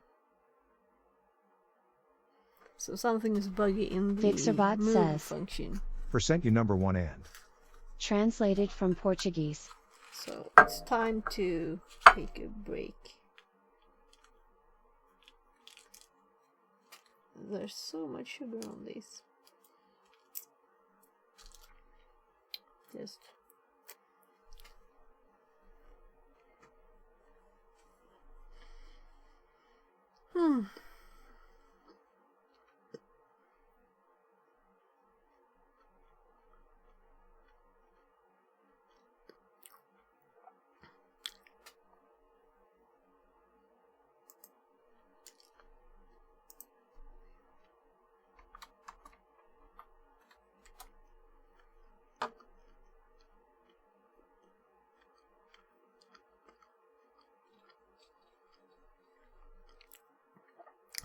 So something is buggy in the Fixerbot move says. function. Percent you number 1 and. Translated from Portuguese. So it's time to take a break. There's so much sugar on these. Just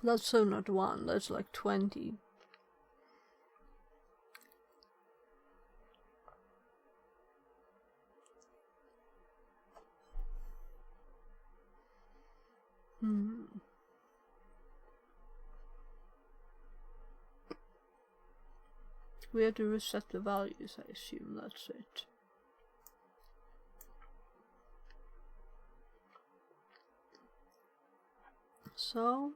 that's so not one, that's like 20. We have to reset the values, I assume that's it. So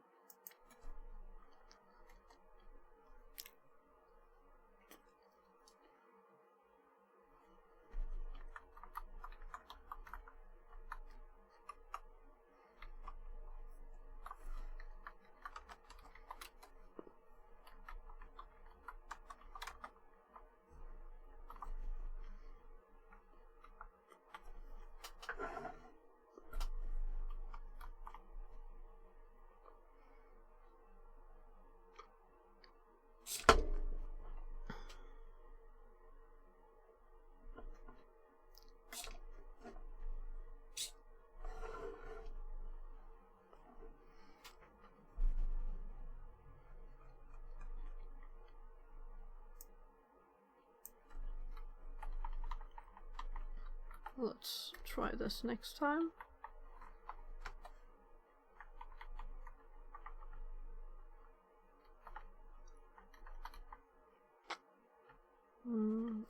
let's try this next time.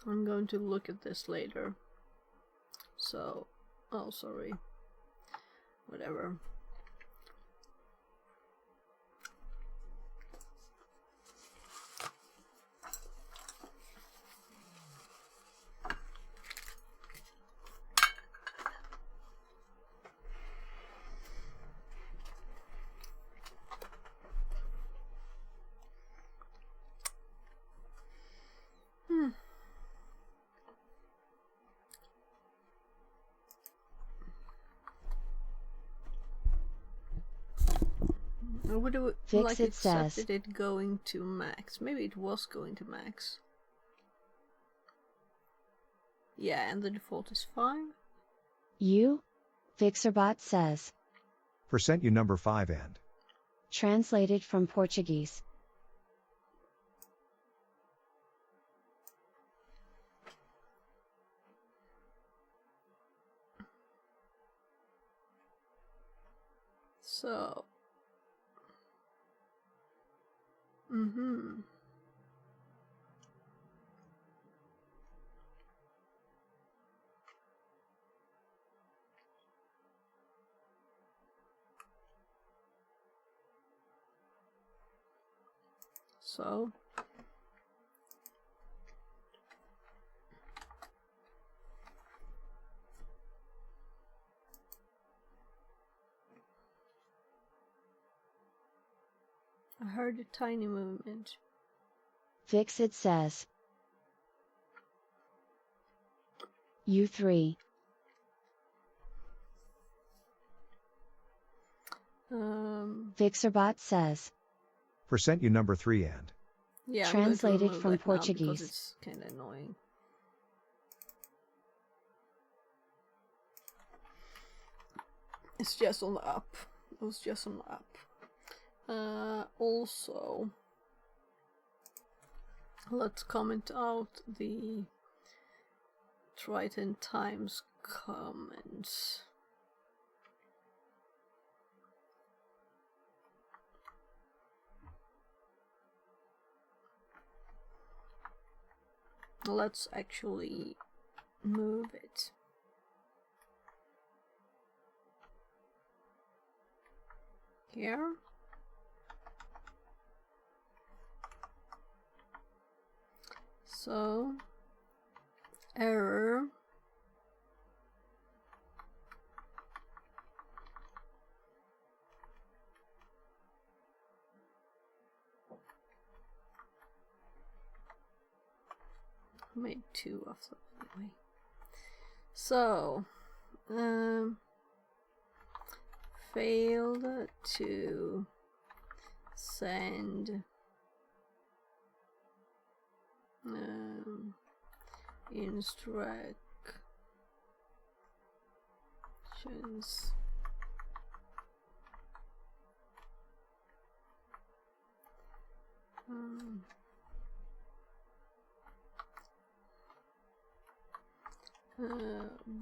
I'm going to look at this later. So, oh sorry. Whatever. I would have like Fixit says. accepted it going to max. Maybe it was going to max. Yeah, and the default is 5. You? Fixerbot says. Percent you number 5 and. Translated from Portuguese. So So I heard a tiny movement. Fixit says. U3. Fixerbot says. Percent you number 3 and. Yeah, Translated I'm going to remove from that now Portuguese. because it's kind of annoying. It's just on the app. It was just on the app. Also, let's comment out the Triton Times comments. Let's actually move it. Here. So, error. Made 2 of them anyway. So, failed to send instructions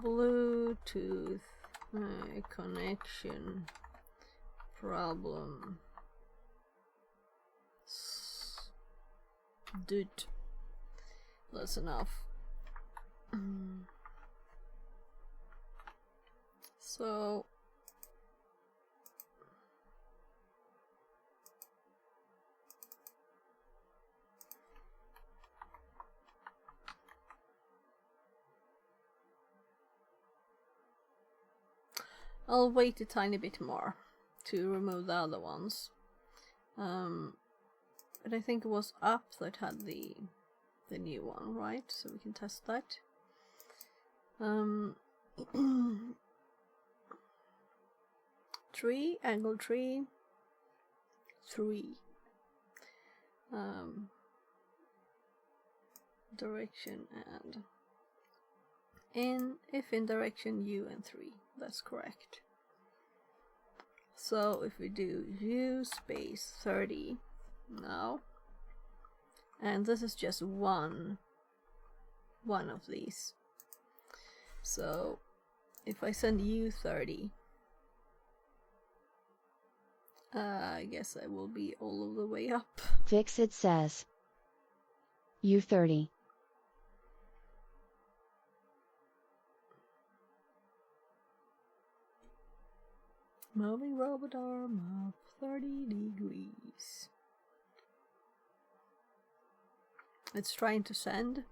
Bluetooth connection problem. Dude, that's enough. So I'll wait a tiny bit more to remove the other ones. But I think it was up that had the new one, right? So we can test that. Tree, angle tree, 3. Direction and if in direction U and 3. That's correct. So if we do U space 30 now, and this is just one of these. So if I send U30, I guess I will be all of the way up. Vixit says U30. Moving robot arm up 30 degrees. It's trying to send.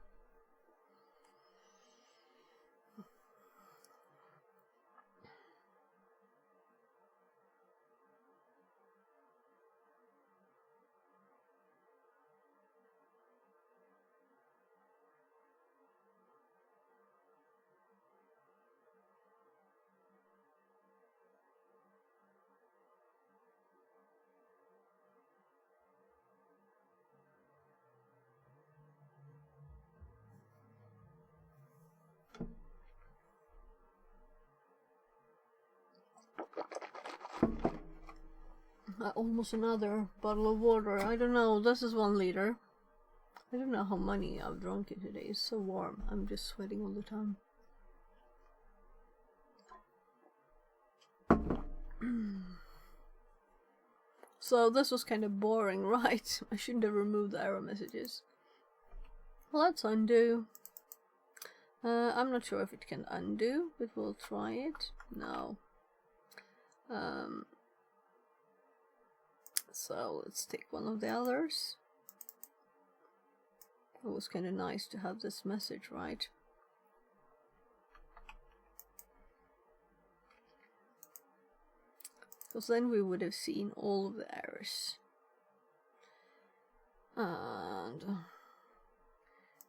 Almost another bottle of water. I don't know, this is 1 liter. I don't know how many I've drunk it today. It's so warm. I'm just sweating all the time. So this was kind of boring, right? I shouldn't have removed the error messages. Let's undo. I'm not sure if it can undo, but we'll try it. No. So let's take one of the others. It was kind of nice to have this message, right? Because then we would have seen all of the errors. And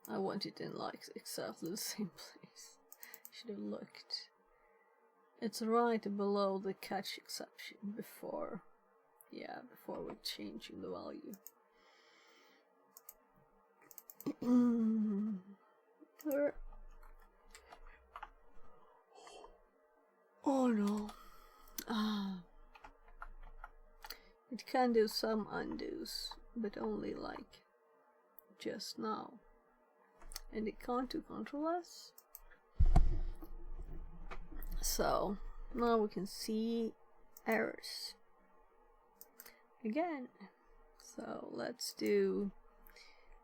I want it in like exactly the same place. Should have looked. It's right below the catch exception before. Yeah, before we're changing the value. Oh no. It can do some undos, but only like just now. And it can't do Ctrl S. So now we can see errors again. So let's do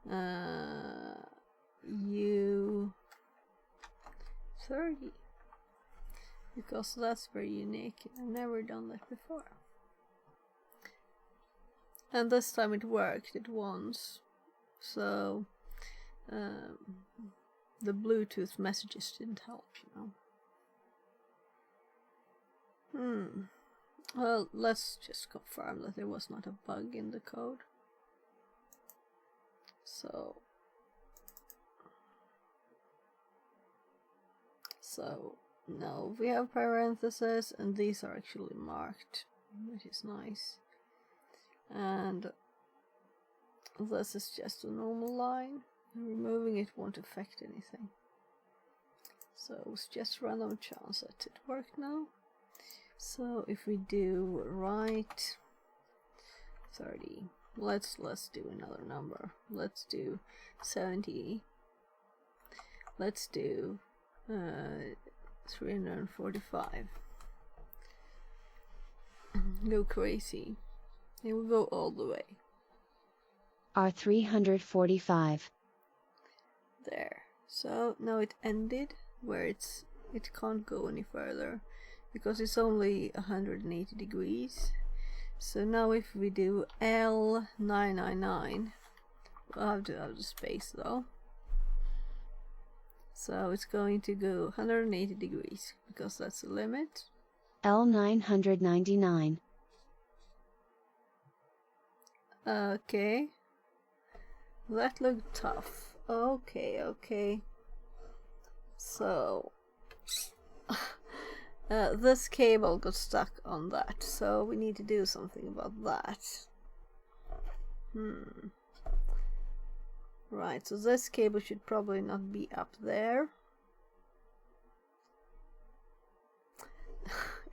U30 because that's very unique. I've never done that before. And this time it worked at once. So the Bluetooth messages didn't help, you know. Well, let's just confirm that there was not a bug in the code. So no, we have parentheses and these are actually marked, which is nice. And this is just a normal line. Removing it won't affect anything. So it's just random chance that it worked now. So if we do write 30, let's do another number. Let's do 70. Let's do 345. Go crazy. It will go all the way. R345. There. So now it ended where it can't go any further because it's only 180 degrees. So now if we do L999, we'll have to have the space though. So it's going to go 180 degrees because that's the limit. L999. Okay. That looked tough. Okay. So this cable got stuck on that, so we need to do something about that. Right, so this cable should probably not be up there.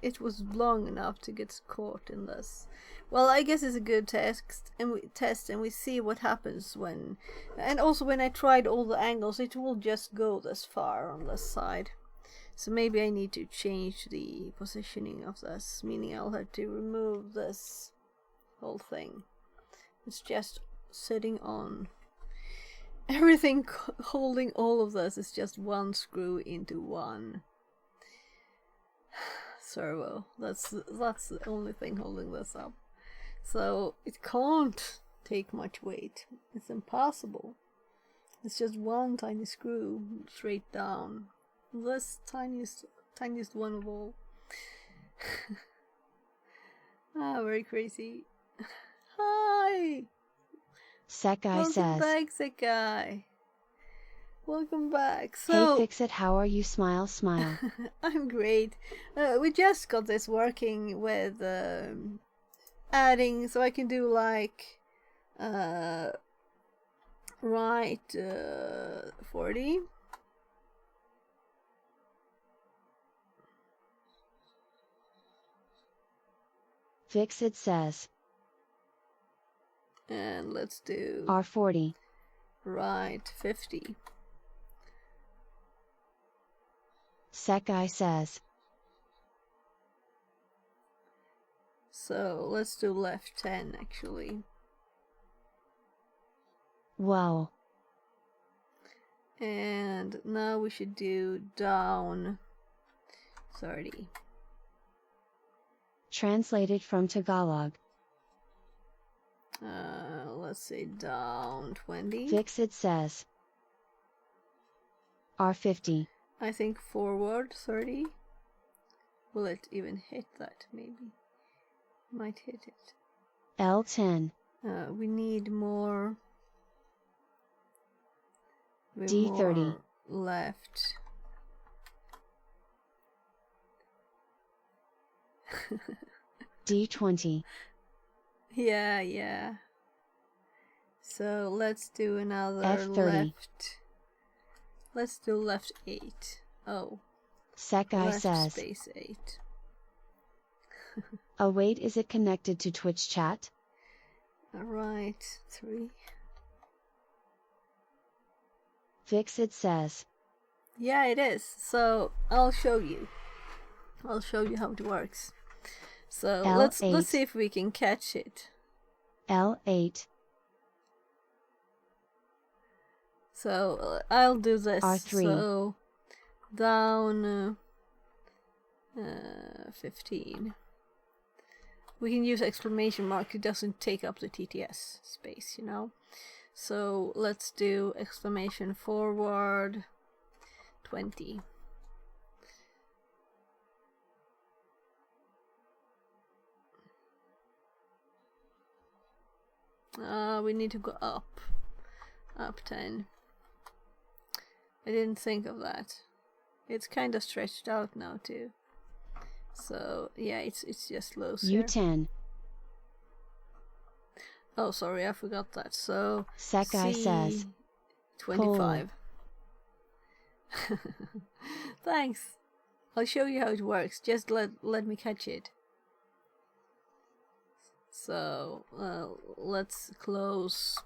It was long enough to get caught in this. Well, I guess it's a good test, and we see what happens when. And also, when I tried all the angles, it will just go this far on this side. So maybe I need to change the positioning of this, meaning I'll have to remove this whole thing. It's just sitting on. Everything holding all of this is just one screw into one servo. That's the only thing holding this up. So it can't take much weight. It's impossible. It's just one tiny screw straight down. This tiniest one of all. Very crazy. Hi! Sekai Welcome says. back, Sekai. Welcome back. Hey So, Fixit, how are you? Smile, smile. I'm great. We just got this working with adding, so I can do like write 40. Fixit says. And let's do R40. write 50. Sekai says. So let's do left 10 actually. Whoa. And now we should do down 30. Translated from Tagalog. Let's say down 20. Fixit says. R50. I think forward 30. Will it even hit that? Maybe. Might hit it. L10. We need more. D30. More left. D20. Yeah. So let's do another F30. left. Let's do left 8. Oh. Sekai Left says. space 8. Oh wait, is it connected to Twitch chat? Alright, 3. Fixit says. Yeah, it is. So I'll show you. I'll show you how it works. So L8. let's see if we can catch it. L8, So I'll do this. R3. So down 15. We can use exclamation mark. It doesn't take up the TTS space, you know. So let's do exclamation forward 20. We need to go up 10. I didn't think of that. It's kind of stretched out now too. So yeah, it's just low here. U10, Oh, sorry, I forgot that. So Sakai says, 25. Thanks. I'll show you how it works. Just let me catch it. So let's close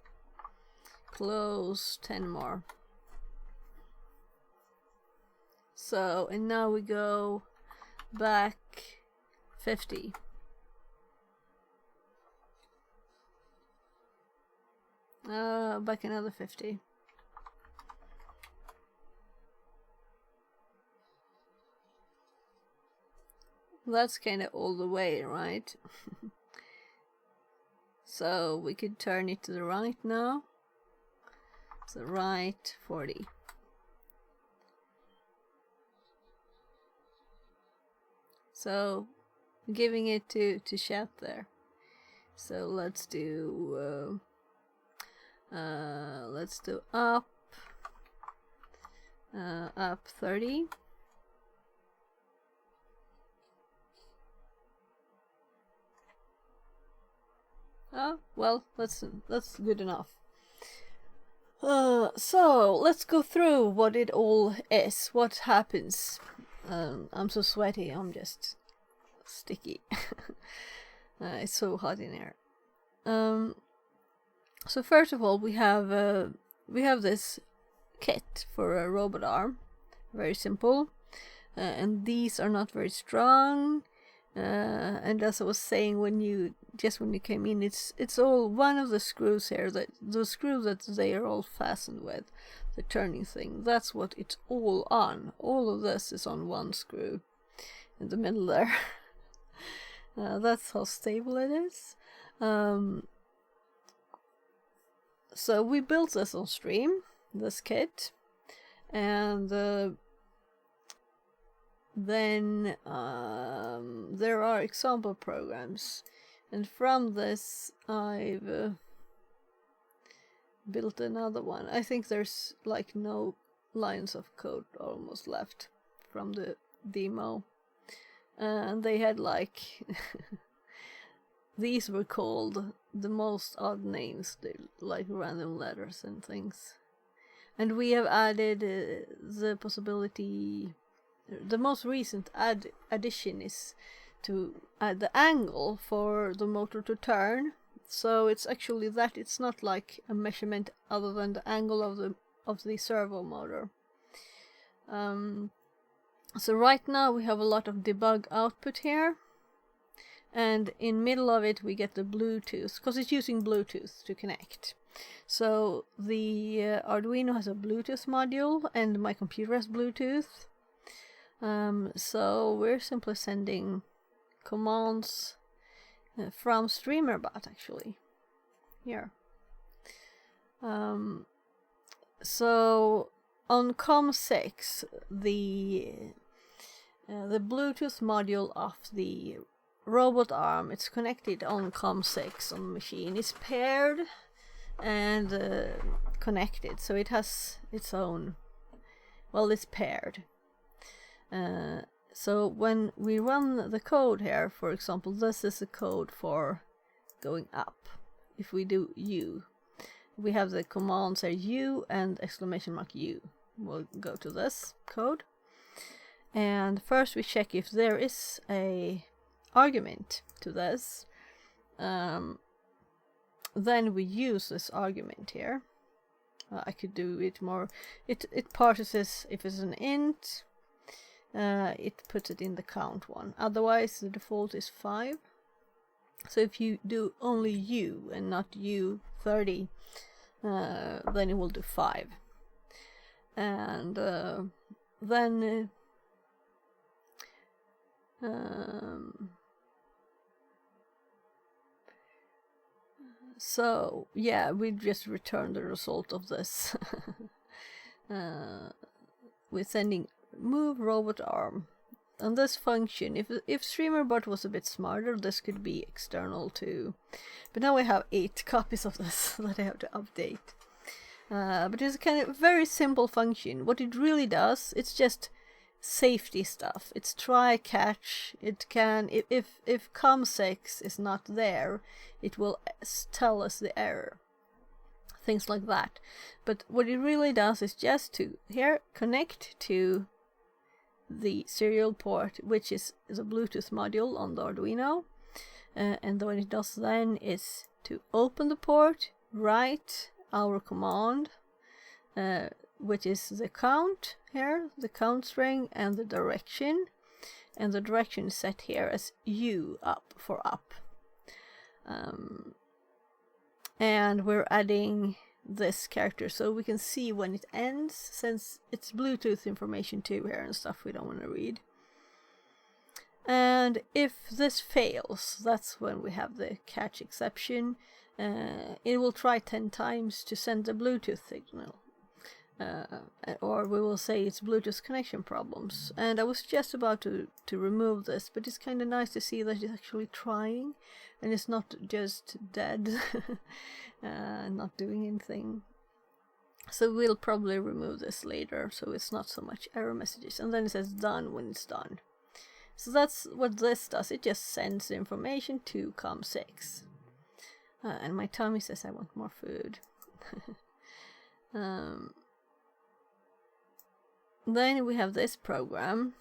10 more. So, and now we go back 50. Back another 50. That's kind of all the way, right? So we could turn it to the right now. So right 40. So giving it to Chat there. So let's do up 30. Oh, well, that's good enough. So let's go through what it all is. What happens? I'm so sweaty. I'm just sticky. It's so hot in here. So first of all, we have this kit for a robot arm. Very simple, and these are not very strong. And as I was saying when you came in, it's all one of the screws here, the screw that they are all fastened with, the turning thing. That's what it's all on. All of this is on one screw in the middle there. That's how stable it is. So we built this on Stream, this kit, and then there are example programs, and from this I've built another one. I think there's like no lines of code almost left from the demo, and they had like these were called the most odd names, like random letters and things, and we have added the possibility. The most recent addition is to add the angle for the motor to turn. So it's actually that it's not like a measurement other than the angle of the servo motor. So right now we have a lot of debug output here, and in middle of it we get the Bluetooth, because it's using Bluetooth to connect. So the Arduino has a Bluetooth module and my computer has Bluetooth. So we're simply sending commands from StreamerBot actually here. So on COM6, the Bluetooth module of the robot arm, it's connected on COM6 on the machine. It's paired and connected, so it has its own. Well, it's paired. So when we run the code here, for example, this is the code for going up. If we do U, we have the commands here, U and exclamation mark U. We'll go to this code, and first we check if there is a argument to this. Then we use this argument here. I could do it more. It parses this if it's an int. it puts it in the count one. Otherwise, the default is 5. So if you do only U and not U30, then it will do 5. And then so yeah, we just return the result of this. We're sending move robot arm. And this function, if StreamerBot was a bit smarter, this could be external too. But now I have 8 copies of this that I have to update. But it's a kind of very simple function. What it really does, it's just safety stuff. It's try catch. It can, if COM6 is not there, it will tell us the error. Things like that. But what it really does is just to here connect to the serial port, which is a Bluetooth module on the Arduino, and what it does then is to open the port, write our command, which is the count here, the count string, and the direction, and the direction is set here as U up for up, and we're adding this character so we can see when it ends, since it's Bluetooth information too here and stuff we don't want to read. And if this fails, that's when we have the catch exception. It will try 10 times to send the Bluetooth signal, or we will say it's Bluetooth connection problems. And I was just about to remove this, but it's kind of nice to see that it's actually trying and it's not just dead. Not doing anything. So we'll probably remove this later, so it's not so much error messages. And then it says done when it's done. So that's what this does. It just sends the information to COM6. And my tummy says I want more food. Then we have this program,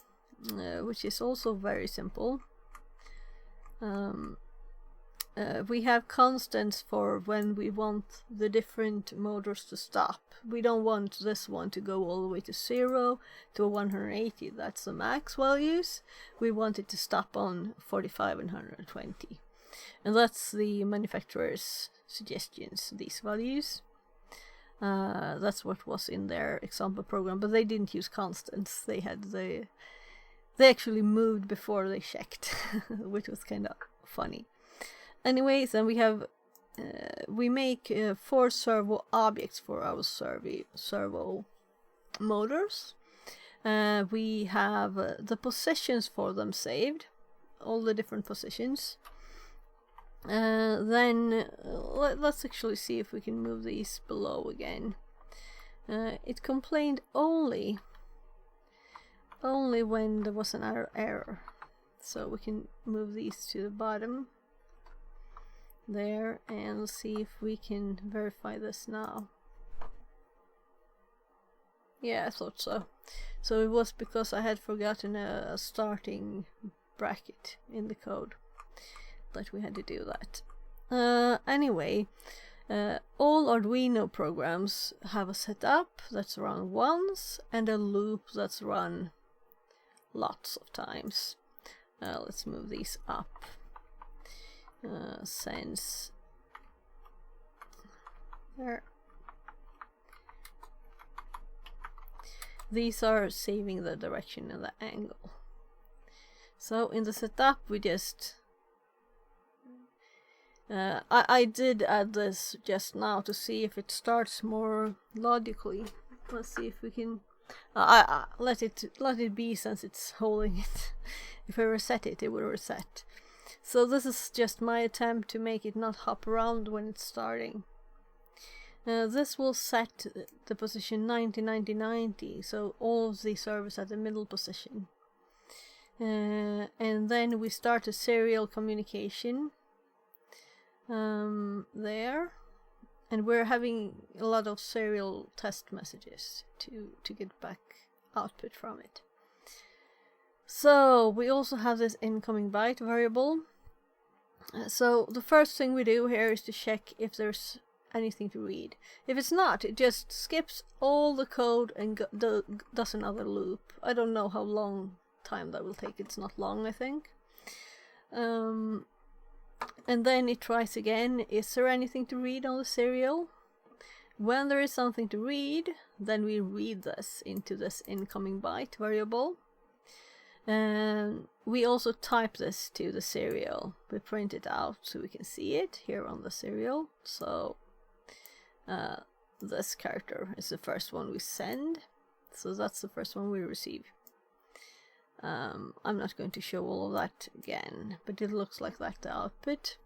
which is also very simple. We have constants for when we want the different motors to stop. We don't want this one to go all the way to 0 to 180. That's the max values. We want it to stop on 45 and 120. And that's the manufacturer's suggestions, these values. That's what was in their example program, but they didn't use constants. They actually moved before they checked, which was kind of funny. Anyways, then we have we make 4 servo objects for our servo motors. We have the positions for them saved, all the different positions. Then let's actually see if we can move these below again. It complained only when there was an error, so we can move these to the bottom there and see if we can verify this now. Yeah, I thought so. So it was because I had forgotten a starting bracket in the code that we had to do that. Anyway, all Arduino programs have a setup that's run once and a loop that's run lots of times. Let's move these up. Since there, these are saving the direction and the angle. So in the setup we just I did add this just now to see if it starts more logically. Let's see if we can I let it be, since it's holding it. If I reset it, it will reset. So this is just my attempt to make it not hop around when it's starting. This will set the position 90, 90, 90, so all of the servers at the middle position. And then we start a serial communication there, and we're having a lot of serial test messages to get back output from it. So we also have this incoming byte variable. So the first thing we do here is to check if there's anything to read. If it's not, it just skips all the code and does another loop. I don't know how long time that will take. It's not long, I think. And then it tries again. Is there anything to read on the serial? When there is something to read, then we read this into this incoming byte variable. And we also type this to the serial. We print it out so we can see it here on the serial. So this character is the first one we send. So that's the first one we receive. I'm not going to show all of that again, but it looks like that, the output.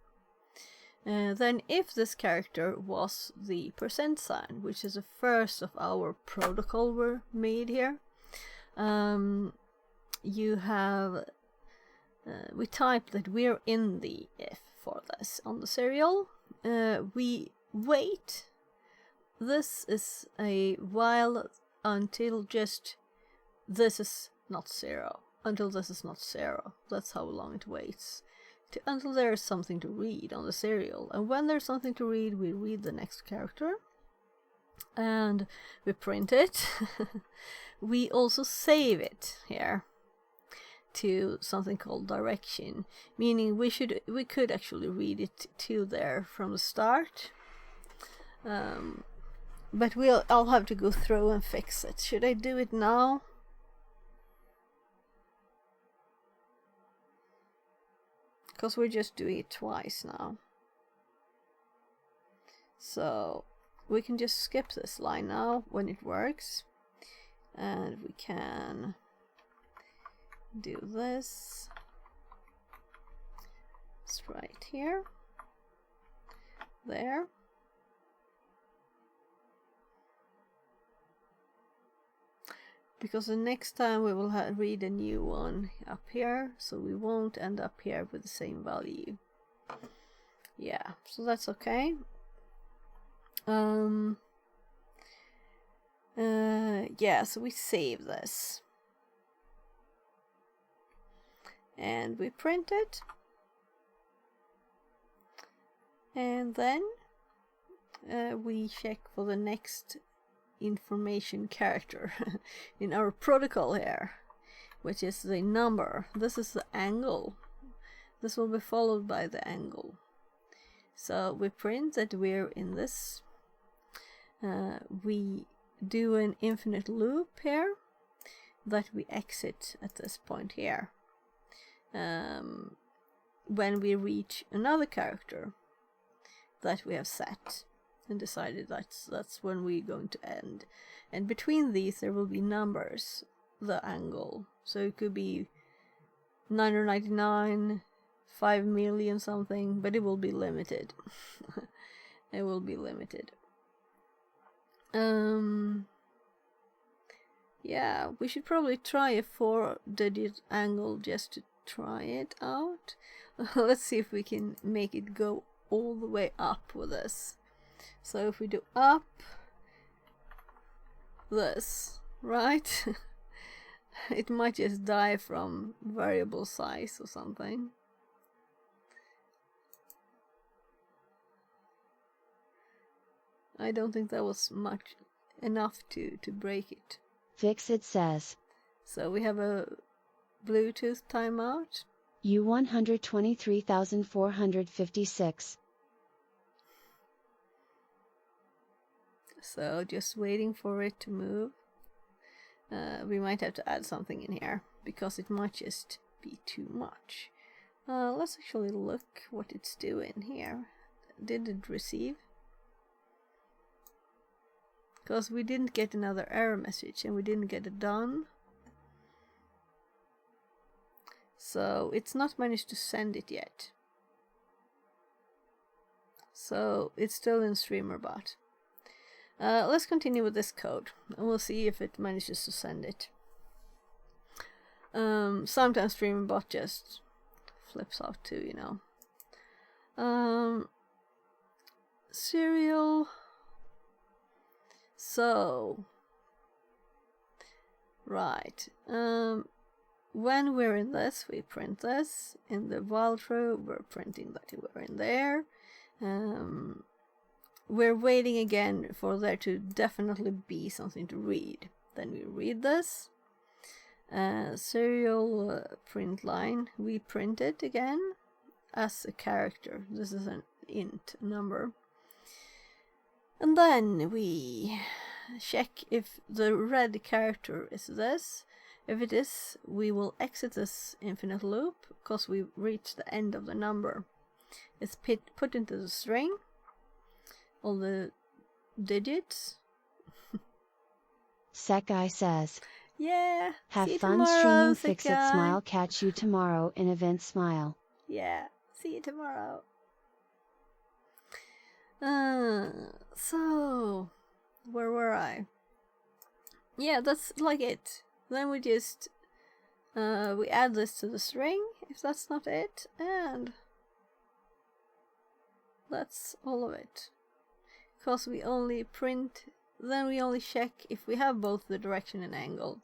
Then if this character was the %sign, which is the first of our protocol were made here, you have, we type that we're in the if for this on the serial. We wait. This is a while until just this is not 0. Until this is not 0. That's how long it waits. Until there is something to read on the serial. And when there's something to read, we read the next character. And we print it. We also save it here to something called direction, meaning we could actually read it to there from the start. But I'll have to go through and fix it. Should I do it now? Because we're just doing it twice now. So we can just skip this line now when it works. And we can do this. It's right here. There. Because the next time we will read a new one up here, so we won't end up here with the same value. Yeah, so that's okay. Yeah, so we save this. And we print it. And then we check for the next information character in our protocol here, which is the number. This is the angle. This will be followed by the angle. So we print that we're in this. We do an infinite loop here that we exit at this point here. When we reach another character that we have set and decided that's when we're going to end. And between these there will be numbers, the angle. So it could be 999, 5 million something, but it will be limited. It will be limited. Yeah, we should probably try a 4-digit angle just to try it out. Let's see if we can make it go all the way up with this. So if we do up this, right? It might just die from variable size or something. I don't think that was much enough to break it. Fixit says. So we have a Bluetooth timeout. U123,456. So just waiting for it to move. We might have to add something in here because it might just be too much. Let's actually look what it's doing here. Did it receive? Because we didn't get another error message and we didn't get it done. So it's not managed to send it yet. So it's still in StreamerBot. Let's continue with this code and we'll see if it manages to send it. Sometimes StreamerBot just flips out too, you know. Serial. So, right. When we're in this, we print this. In the while true, we're printing that we're in there. we're waiting again for there to definitely be something to read. Then we read this. Serial print line. We print it again as a character. This is an int number. And then we check if the red character is this. If it is, we will exit this infinite loop because we reached the end of the number. It's put into the string, all the digits. Sekai says, Yeah. have see you fun tomorrow, streaming Fix It Sekai. Smile. Catch you tomorrow in Event Smile. Yeah. See you tomorrow. So, where were I? Yeah, that's like it. Then we just we add this to the string, if that's not it, and that's all of it. Because we only print, then we only check if we have both the direction and angle.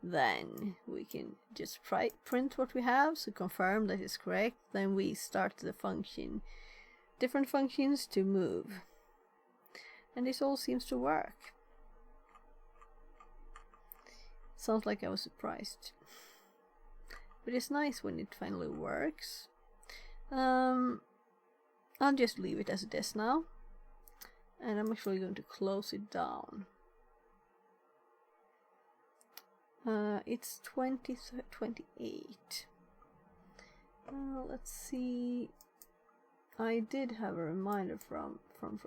Then we can just print what we have, so confirm that it's correct. Then we start the function, different functions to move. And this all seems to work. Sounds like I was surprised. But it's nice when it finally works. I'll just leave it as it is now. And I'm actually going to close it down. It's 2028. Let's see. I did have a reminder from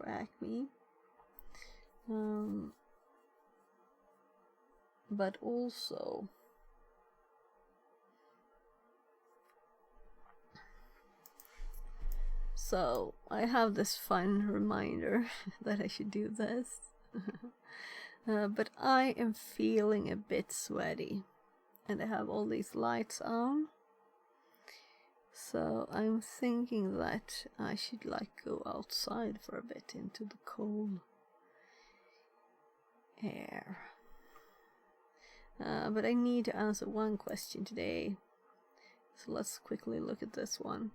Acme. But also so I have this fun reminder that I should do this. But I am feeling a bit sweaty and I have all these lights on, so I'm thinking that I should go outside for a bit into the cold air. But I need to answer one question today, so let's quickly look at this one.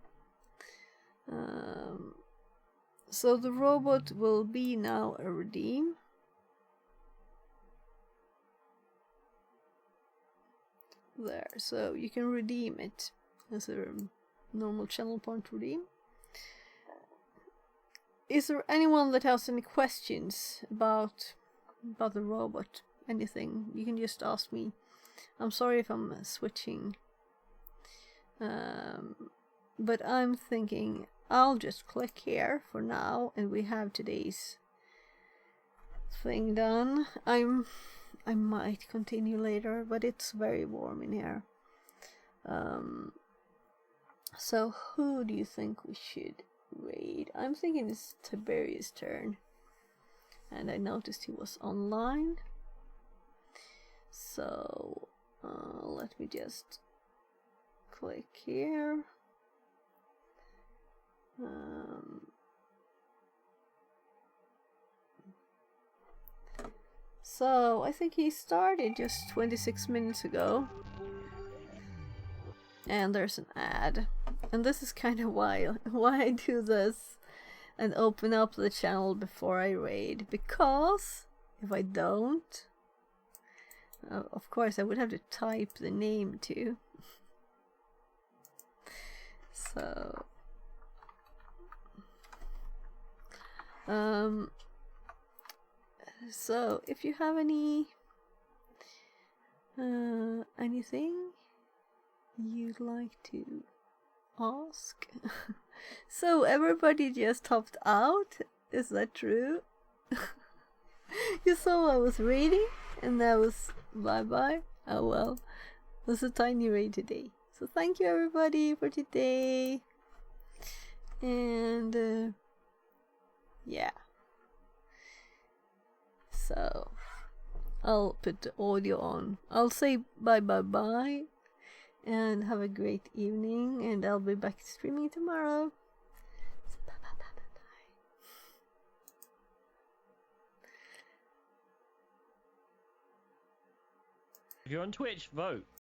So the robot will be now a redeem. There, so you can redeem it as a normal channel point redeem. Is there anyone that has any questions about the robot? Anything? You can just ask me. I'm sorry if I'm switching. But I'm thinking I'll just click here for now and we have today's thing done. I might continue later, but it's very warm in here. So who do you think we should raid? I'm thinking it's Tiberius' turn. And I noticed he was online. So let me just click here. So I think he started just 26 minutes ago. And there's an ad. And this is kind of why I do this and open up the channel before I raid. Because if I don't, of course I would have to type the name too. So if you have anything you'd like to ask. So everybody just hopped out, is that true? You saw I was reading and that was bye bye. Oh well, it was a tiny raid today. So thank you everybody for today. And yeah. So I'll put the audio on. I'll say bye bye bye and have a great evening, and I'll be back streaming tomorrow. So bye bye bye bye bye. If you're on Twitch, vote.